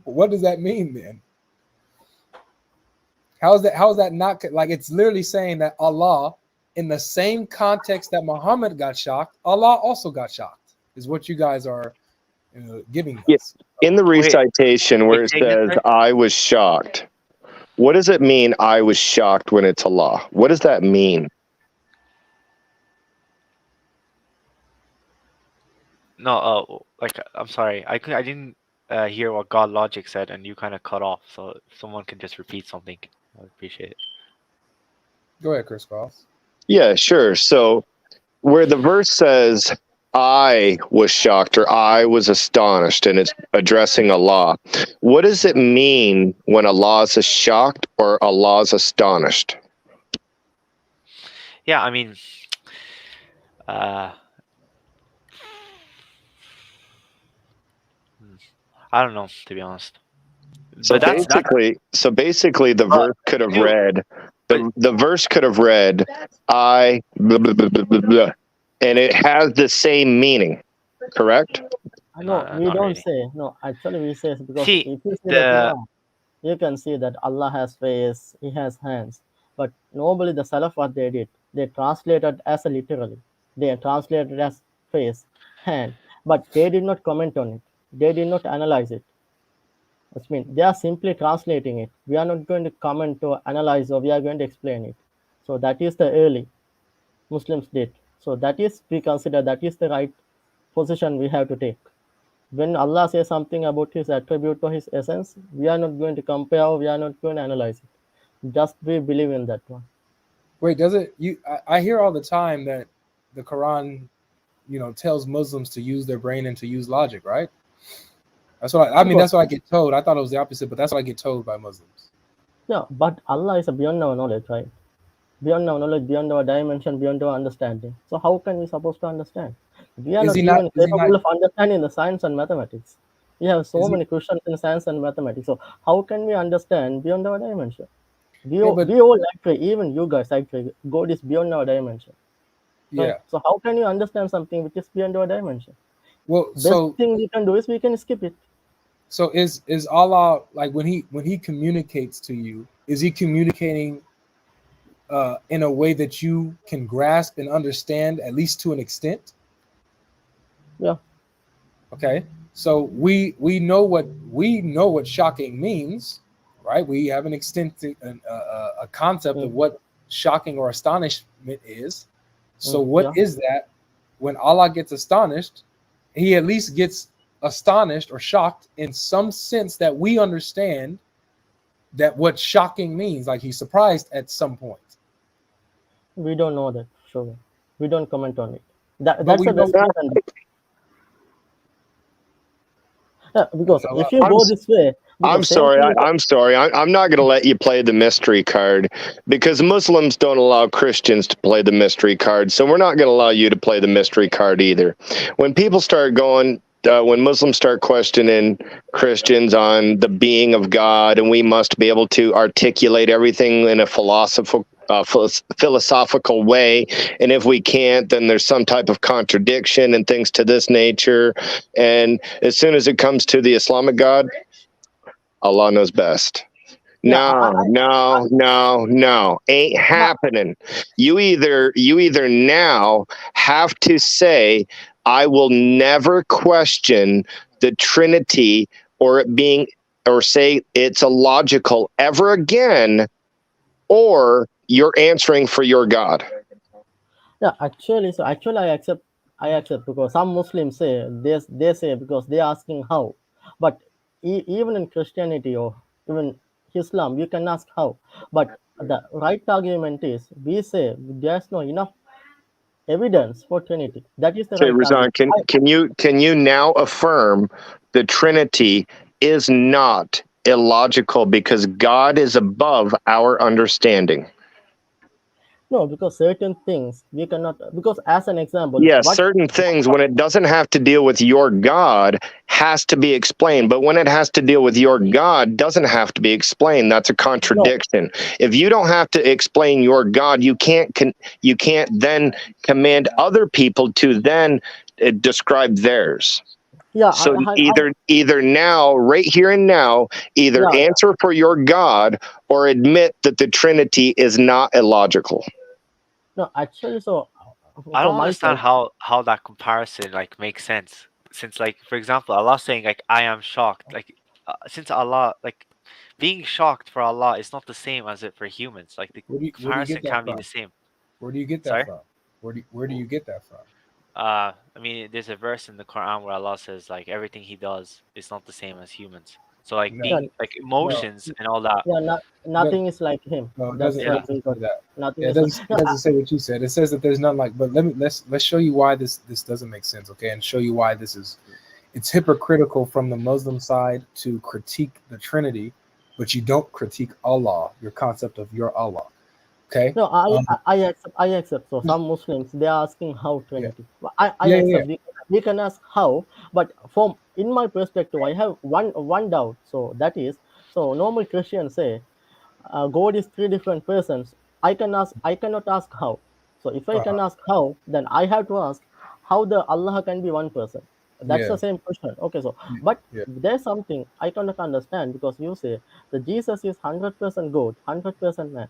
what does that mean then? How is that not like it's literally saying that Allah, in the same context that Muhammad got shocked, Allah also got shocked, is what you guys are giving Yeah. us. In the wait, recitation where it say again, says, sir? I was shocked, what does it mean, I was shocked, when it's Allah? What does that mean? No, like, I'm sorry, I didn't hear what God Logic said, and you kind of cut off. So if someone can just repeat something, I would appreciate it. Go ahead, Chris Cross. Yeah, sure. So where the verse says, I was shocked or I was astonished, and it's addressing Allah, what does it mean when Allah is shocked or Allah is astonished? Yeah, I mean, uh, I don't know, to be honest. So But that's basically, the verse could have read, the verse could have read, I blah, blah, blah, blah, blah, blah, and it has the same meaning, correct? No, we not don't really. say. No, actually, we say because See, if you see the the Quran, you can see that Allah has face, He has hands. But normally, the Salaf, what they did, they translated as a literally. They translated as face, hand, but they did not comment on it. They did not analyze it. Which means they are simply translating it. We are not going to comment or analyze, or we are going to explain it. So that is the early Muslims did. So that is, we consider that is the right position we have to take. When Allah says something about His attribute or His essence, we are not going to compare, we are not going to analyze it. Just we believe in that one. Wait, does it? I hear all the time that the Quran, tells Muslims to use their brain and to use logic, right? That's what I mean. That's what I get told. I thought it was the opposite, but that's what I get told by Muslims. Yeah, but Allah is beyond our knowledge, right? Beyond our knowledge, beyond our dimension, beyond our understanding. So how can we supposed to understand? We are Is not he not? even Is he not? capable of understanding the science and mathematics. We have so Is he? many questions in science and mathematics. So how can we understand beyond our dimension? We Yeah, all, but we all actually, even you guys actually, God is beyond our dimension. Right? yeah. So how can you understand something which is beyond our dimension? Well, Best thing we can do is we can skip it. so is Allah, like when he communicates to you, is he communicating in a way that you can grasp and understand, at least to an extent? Yeah. Okay. So we know what shocking means, right? We have an extensive a concept of what shocking or astonishment is. So what is that? When Allah gets astonished, He at least gets astonished or shocked in some sense that we understand that what shocking means. Like He's surprised at some point. We don't know that, sure. We don't comment on it. That's we the know best we can do. Yeah, because if you go this way, I'm Because same sorry. thing. I'm sorry. I'm not going to let you play the mystery card because Muslims don't allow Christians to play the mystery card. So we're not going to allow you to play the mystery card either. When people start going, when Muslims start questioning Christians on the being of God, and we must be able to articulate everything in a philosophical way, and if we can't, then there's some type of contradiction and things to this nature. And as soon as it comes to the Islamic God, Allah knows best. Yeah, No. Ain't happening. You either now have to say, I will never question the Trinity or it being, or say it's illogical ever again, or you're answering for your God. yeah, actually I accept because some Muslims say they say because they're asking how, but even in Christianity or even Islam you can ask how, but the right argument is we say there's no enough evidence for Trinity. That is the Okay, right Razan, argument. can you now affirm the Trinity is not illogical because God is above our understanding? No, because certain things we cannot, because as an example, Yes, certain things, when it doesn't have to deal with your God, has to be explained. But when it has to deal with your God, doesn't have to be explained. That's a contradiction. If you don't have to explain your God, you can't then command other people to then describe theirs. Yeah, So either now, right here and now, either Yeah. answer for your God or admit that the Trinity is not illogical. No, actually, so I for don't understand myself, how that comparison like makes sense. Since like for example, Allah saying like I am shocked. Like since Allah like being shocked for Allah is not the same as it for humans. Like the Where do you comparison get that can't be from? the same. Where do you get that Sorry. from? Where do you get that from? I mean, there's a verse in the Quran where Allah says like everything He does is not the same as humans. So like No, being like no, emotions and all that. yeah, no, nothing is like him. no. It That's doesn't. It what we doesn't got. say that. Nothing Yeah, is like. it doesn't say what you said. It says that there's none like. But let's show you why this doesn't make sense. Okay, and show you why it's hypocritical from the Muslim side to critique the Trinity, but you don't critique Allah, your concept of your Allah. Okay. No, I accept. So some Muslims they are asking how Trinity. I Yeah. accept. We can ask how, but from in my perspective, I have one doubt. So that is, so normal Christians say God is three different persons. I cannot ask how. So if I can ask how, then I have to ask how the Allah can be one person. That's the same question. Okay, so but there's something I cannot understand because you say that Jesus is 100% God, 100% man.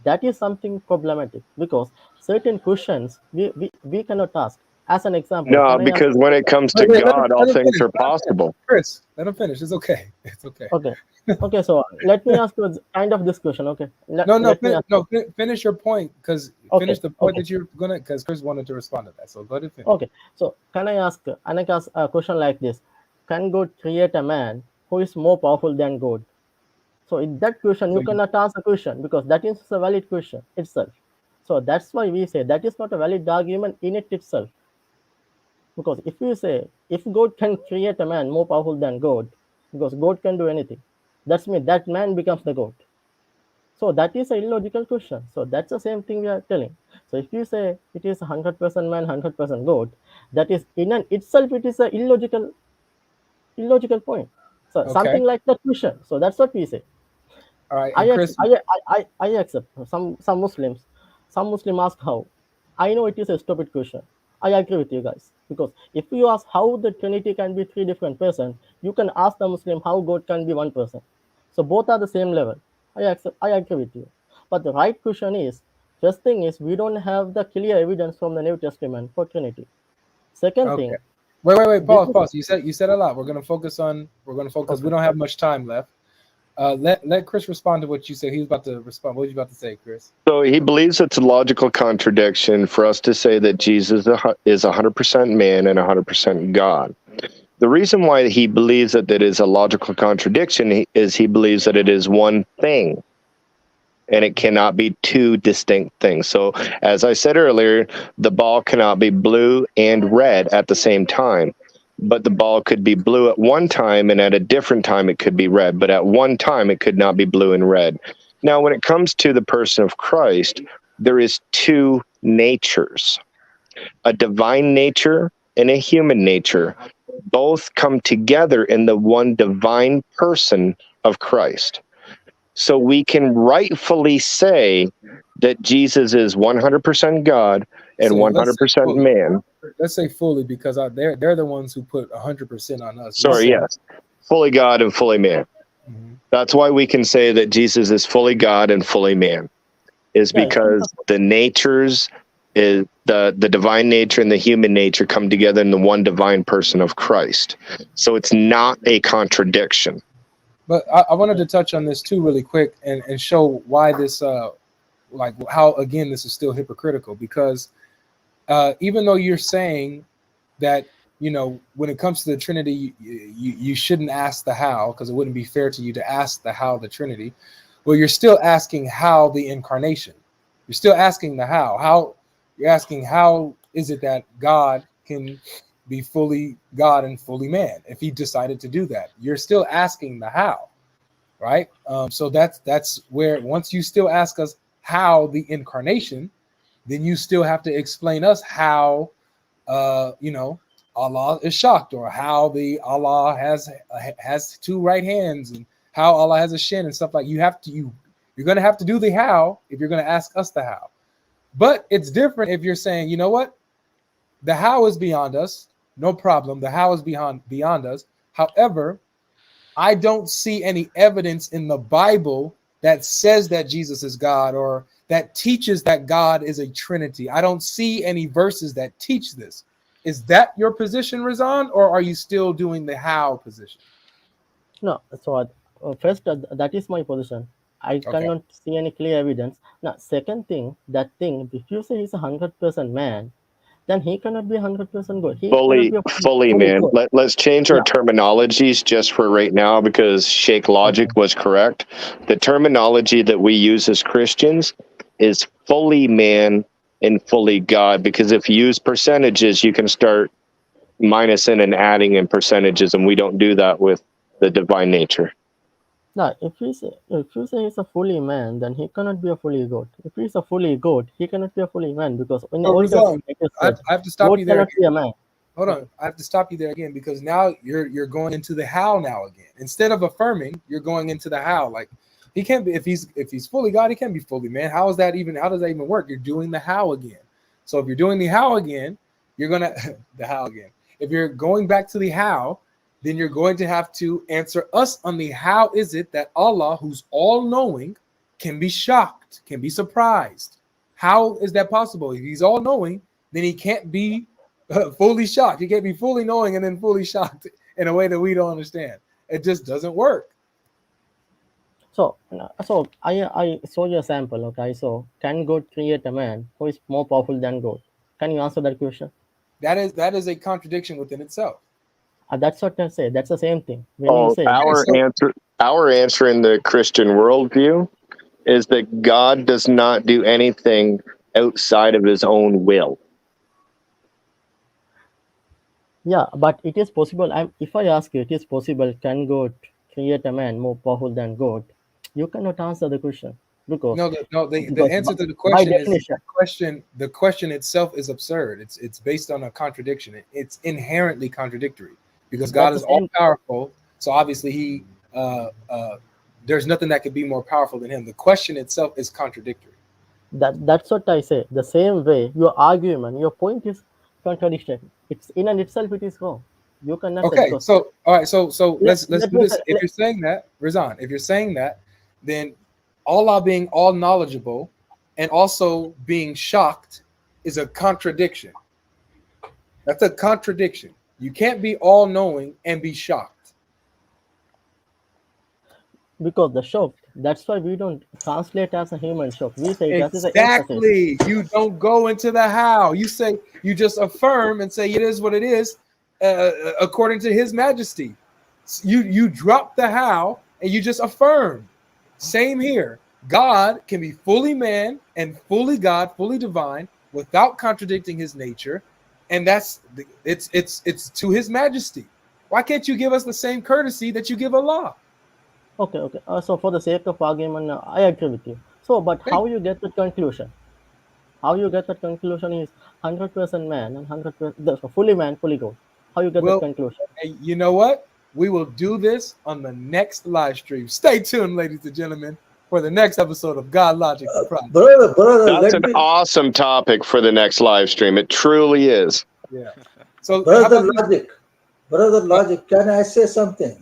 That is something problematic because certain questions we cannot ask. As an example, No, can I ask? because when it comes to God, all things are possible. Chris, let him finish. It's okay. It's okay. Okay. So let me ask you kind of this question. Okay. Finish your point because finish the point that you're gonna because Chris wanted to respond to that. So go ahead and finish. Okay. So can I ask a question like this? Can God create a man who is more powerful than God? So in that question, you cannot ask a question because that is a valid question itself. So that's why we say that is not a valid argument in it itself. Because if you say if God can create a man more powerful than God, because God can do anything, that's mean that man becomes the God. So that is an illogical question. So that's the same thing we are telling. So if you say it is 100% man, 100% God, that is in and itself it is a illogical point. So something like that question. So that's what we say. All right, I accept. Some Muslims ask how. I know it is a stupid question. I agree with you guys because if you ask how the Trinity can be three different persons, you can ask the Muslim how God can be one person. So both are the same level. I accept. I agree with you. But the right question is, first thing is we don't have the clear evidence from the New Testament for Trinity. Second thing. Wait. Pause. You said a lot. We're gonna focus. We don't have much time left. Let Chris respond to what you said. He was about to respond. What were you about to say, Chris? So he believes it's a logical contradiction for us to say that Jesus is 100% man and 100% God. The reason why he believes that it is a logical contradiction is he believes that it is one thing and it cannot be two distinct things. So as I said earlier, the ball cannot be blue and red at the same time. but the ball could be blue at one time, and at a different time it could be red. But at one time it could not be blue and red. Now, when it comes to the person of Christ, there is two natures, a divine nature and a human nature. Both come together in the one divine person of Christ. So we can rightfully say that Jesus is 100% God and Let's say 100% fully. man. Let's say fully, because they're the ones who put 100% on us. Sorry, yes. Fully God and fully man. Mhm. That's why we can say that Jesus is fully God and fully man, is because the natures, is the divine nature and the human nature come together in the one divine person of Christ. So it's not a contradiction. But I wanted to touch on this too really quick and show why this like how again this is still hypocritical, because even though you're saying that, you know, when it comes to the Trinity, you shouldn't ask the how, because it wouldn't be fair to you to ask the how of the Trinity. Well, you're still asking how the incarnation. You're still asking the how. How you're asking how is it that God can be fully God and fully man if he decided to do that? You're still asking the how, right? So that's where once you still ask us how the incarnation, then you still have to explain us how you know, Allah is shocked, or how the Allah has two right hands, and how Allah has a shin and stuff like. You're going to have to do the how if you're going to ask us the how. But it's different if you're saying, you know what, the how is beyond us, no problem. The how is beyond us. However, I don't see any evidence in the Bible that says that Jesus is God, or that teaches that God is a Trinity. I don't see any verses that teach this. Is that your position, Razan, or are you still doing the how position? No, so first, that is my position. I cannot see any clear evidence. Now, second thing, if you say he's 100% man, then he cannot be 100% good. He cannot be Fully, man. good. Let's change our terminologies just for right now, because Sheikh logic was correct. The terminology that we use as Christians is fully man and fully God, because if you use percentages, you can start minusing and adding in percentages, and we don't do that with the divine nature. Now, if you say he's a fully man, then he cannot be a fully God. If he's a fully God, he cannot be a fully man, because in the Old Testament, I have to stop you there. cannot be a man. Hold on, I have to stop you there again, because now you're going into the how now again. Instead of affirming, you're going into the how. Like, he can't be, if he's fully God, he can't be fully man. How does that even work? You're doing the how again. So if you're doing the how again, you're gonna the how again. If you're going back to the how, then you're going to have to answer us on the how is it that Allah, who's all-knowing, can be shocked, can be surprised. How is that possible? If he's all-knowing, then he can't be fully shocked. He can't be fully knowing and then fully shocked in a way that we don't understand. It just doesn't work. So I saw your sample. Okay, so can God create a man who is more powerful than God? Can you answer that question? That is a contradiction within itself. That's what I say. That's the same thing. When you say our answer in the Christian worldview is that God does not do anything outside of his own will. Yeah, but it is possible. If I ask you, it is possible, can God create a man more powerful than God? You cannot answer the question, because the answer to the question is the question itself is absurd. It's based on a contradiction. It's inherently contradictory, because God is all powerful. So obviously there's nothing that could be more powerful than him. The question itself is contradictory. That's what I say. The same way, your argument, your point is contradictory. It's in and itself, it is wrong. You cannot say, so all right, so let's do this. If you're saying that, Razan, if you're saying that, then Allah being all knowledgeable and also being shocked is a contradiction. That's a contradiction. You can't be all knowing and be shocked. Because the shock, that's why we don't translate as a human shock. We say exactly. You don't go into the how. You say, you just affirm and say it is what it is, according to his majesty. You drop the how and you just affirm. Same here. God can be fully man and fully God, fully divine, without contradicting his nature, and it's to His Majesty. Why can't you give us the same courtesy that you give Allah? Okay, okay. So for the sake of argument, I agree with you. So, but how you get the conclusion? How you get that conclusion is 100% man and 100% fully man, fully God. How you get that Well, conclusion? hey, you know what? We will do this on the next live stream. Stay tuned, ladies and gentlemen, for the next episode of God Logic the Prophet. Brother, That's let an me, awesome topic for the next live stream. It truly is. Yeah. So how brother about this? Logic, brother Logic, can I say something?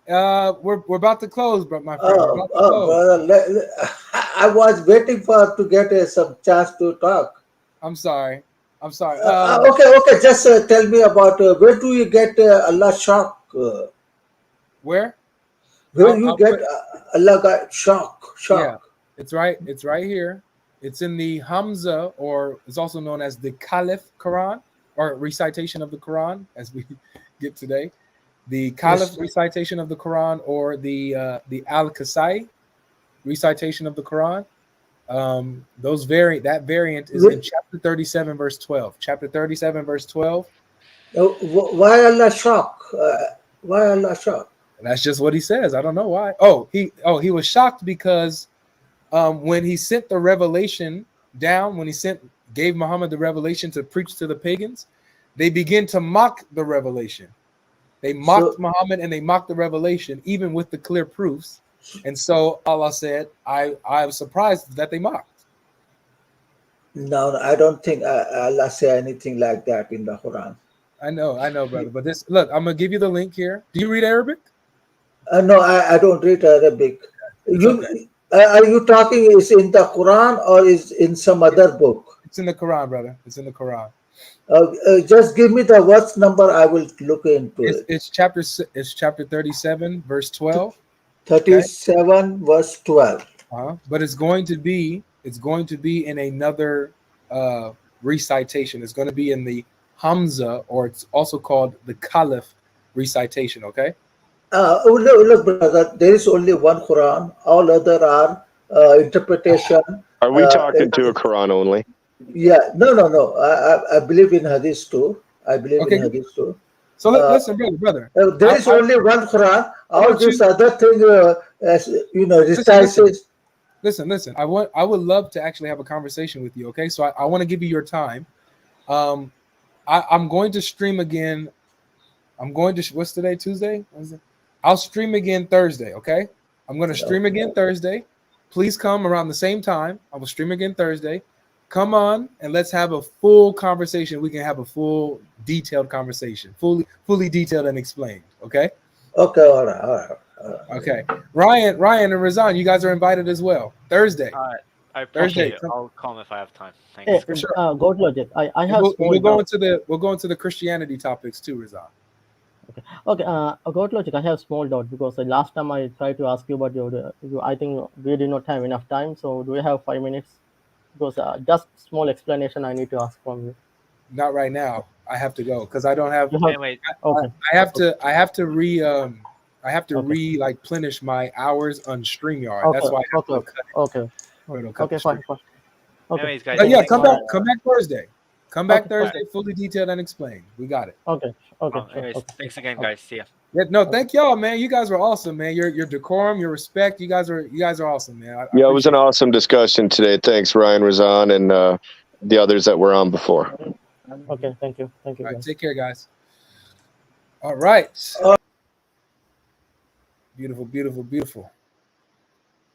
We're about to close, but my friend, we're about to close. Brother, I was waiting for to get some chance to talk. I'm sorry. Okay. Just tell me about where do you get Allah shock? Where? Where you get Allah got shock? Yeah, it's right here. It's in the Hamza, or it's also known as the Caliph Quran, or recitation of the Quran, as we get today. The Caliph recitation of the Quran, or the Al-Kasai recitation of the Quran. That variant is in chapter 37, verse 12. Chapter 37, verse 12. Why Allah shock? Why Allah shock? That's just what he says. I don't know why. He was shocked because when he sent the revelation down, when he gave Muhammad the revelation to preach to the pagans, they begin to mock the revelation. They mocked Muhammad and they mocked the revelation, even with the clear proofs. And so Allah said, I was surprised that they mocked. No, I don't think Allah say anything like that in the Quran. I know, brother. But look, I'm gonna give you the link here. Do you read Arabic? No, I don't read Arabic. Are you talking is in the Quran or is in some other book? It's in the Quran, brother. It's in the Quran. Just give me the verse number. I will look into it. It's chapter 37, verse 12. 37 verse 12. But it's going to be in another recitation. It's going to be in the Hamza, or it's also called the Caliph recitation. Okay. Look, brother. There is only one Quran. All other are interpretation. Are we talking to a Quran only? Yeah. No. I believe in Hadith too. In Hadith too. So listen, brother. There is only one Quran. All this other thing, recites. Listen. I would love to actually have a conversation with you. Okay, so I want to give you your time. I'm going to stream again. What's today? Tuesday? I'll stream again Thursday. Okay, I'm going to stream again Thursday. Please come around the same time. I will stream again Thursday. Come on and let's have a full conversation. We can have a full detailed conversation, fully detailed and explained. Okay. Okay. All right. Okay. Ryan and Razan, you guys are invited as well. Thursday. All right. I appreciate it. I'll come if I have time. Thanks. Hey, for sure. God Logic. I have we'll go into the Christianity topics too, Razan. Okay. God Logic. I have small doubt because last time I tried to ask you about I think we did not have enough time. So do we have 5 minutes? Because just small explanation I need to ask from you. Not right now. I have to go because I don't have. Anyway, okay. I have to replenish my hours on StreamYard. Okay. That's why I have to cut it. Okay. Fine. Okay. Anyways, guys. But yeah, come back Thursday. Come back Thursday, fully detailed and explained. We got it. Okay. Anyways, thanks again, guys. See ya. Yeah, no, thank y'all, man. You guys were awesome, man. Your decorum, your respect. You guys are awesome, man. It was an awesome discussion today. Thanks, Ryan Razan, and the others that were on before. Okay, thank you. All right, take care, guys. All right. Beautiful.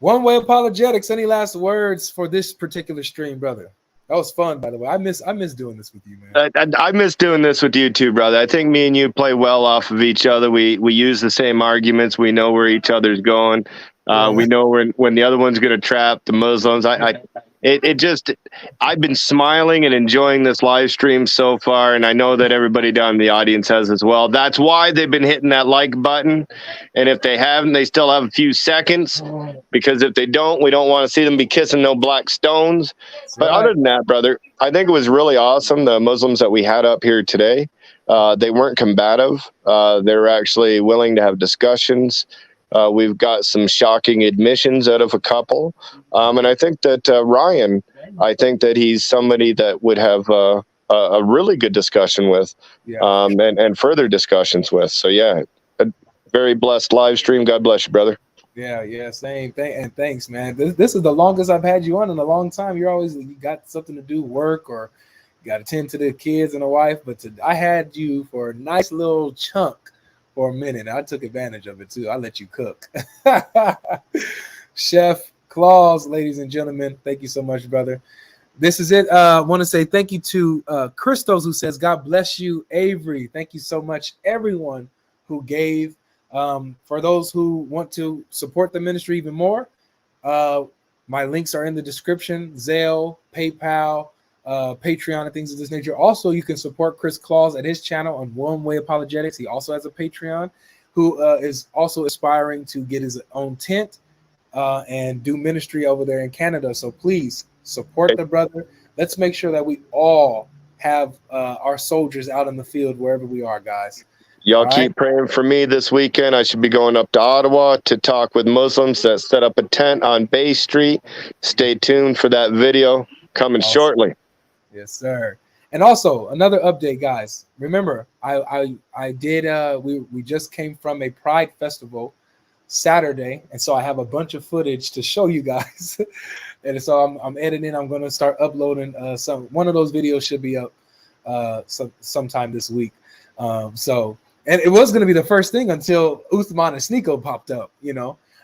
One Way Apologetics. Any last words for this particular stream, brother? That was fun, by the way. I miss doing this with you, man. I miss doing this with you too, brother. I think me and you play well off of each other. We use the same arguments. We know where each other's going. We know when the other one's going to trap the Muslims. I've been smiling and enjoying this live stream so far, and I know that everybody down in the audience has as well. That's why they've been hitting that like button. And if they haven't, they still have a few seconds, because if they don't, we don't want to see them be kissing no black stones. But other than that, brother, I think it was really awesome. The Muslims that we had up here today, they weren't combative. They were actually willing to have discussions. We've got some shocking admissions out of a couple. And I think that Ryan, he's somebody that would have a really good discussion with, and further discussions with. So yeah, a very blessed live stream. God bless you, brother. Yeah, same thing. And thanks, man. This is the longest I've had you on in a long time. You got something to do, work, or you got to tend to the kids and the wife. But I had you for a nice little chunk for a minute. I took advantage of it too. I let you cook. Chef Claus, ladies and gentlemen, thank you so much, brother. This is it. I want to say thank you to Christos, who says, God bless you, Avery. Thank you so much, everyone who gave. For those who want to support the ministry even more, my links are in the description: Zelle, PayPal, Patreon, and things of this nature. Also, you can support Chris Claus at his channel on One Way Apologetics. He also has a Patreon, who is also aspiring to get his own tent and do ministry over there in Canada. So please support the brother. Let's make sure that we all have our soldiers out in the field wherever we are, guys. Y'all keep praying for me this weekend. I should be going up to Ottawa to talk with Muslims that set up a tent on Bay Street. Stay tuned for that video coming shortly. Yes, sir. And also another update, guys. Remember, I did we just came from a Pride Festival Saturday, and so I have a bunch of footage to show you guys. And so I'm editing. I'm going to start uploading one of those videos should be up sometime this week. And it was going to be the first thing until Uthman and Sneeko popped up,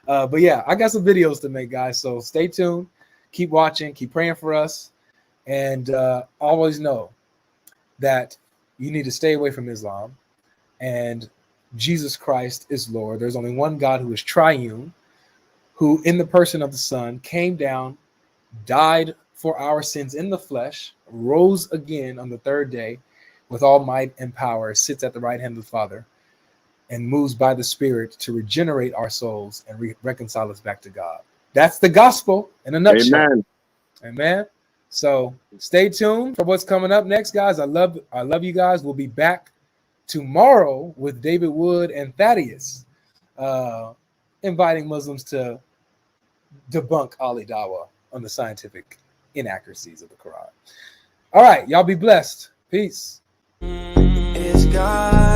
But yeah, I got some videos to make, guys. So stay tuned. Keep watching. Keep praying for us. And always know that you need to stay away from Islam. And Jesus Christ is Lord. There's only one God who is triune, who in the person of the Son came down, died for our sins in the flesh, rose again on the third day, with all might and power, sits at the right hand of the Father, and moves by the Spirit to regenerate our souls and reconcile us back to God. That's the gospel in a nutshell. Amen. So stay tuned for what's coming up next, guys. I love you guys. We'll be back tomorrow with David Wood and Thaddeus, inviting Muslims to debunk Ali Dawa on the scientific inaccuracies of the Quran. All right, y'all be blessed. Peace. It's God.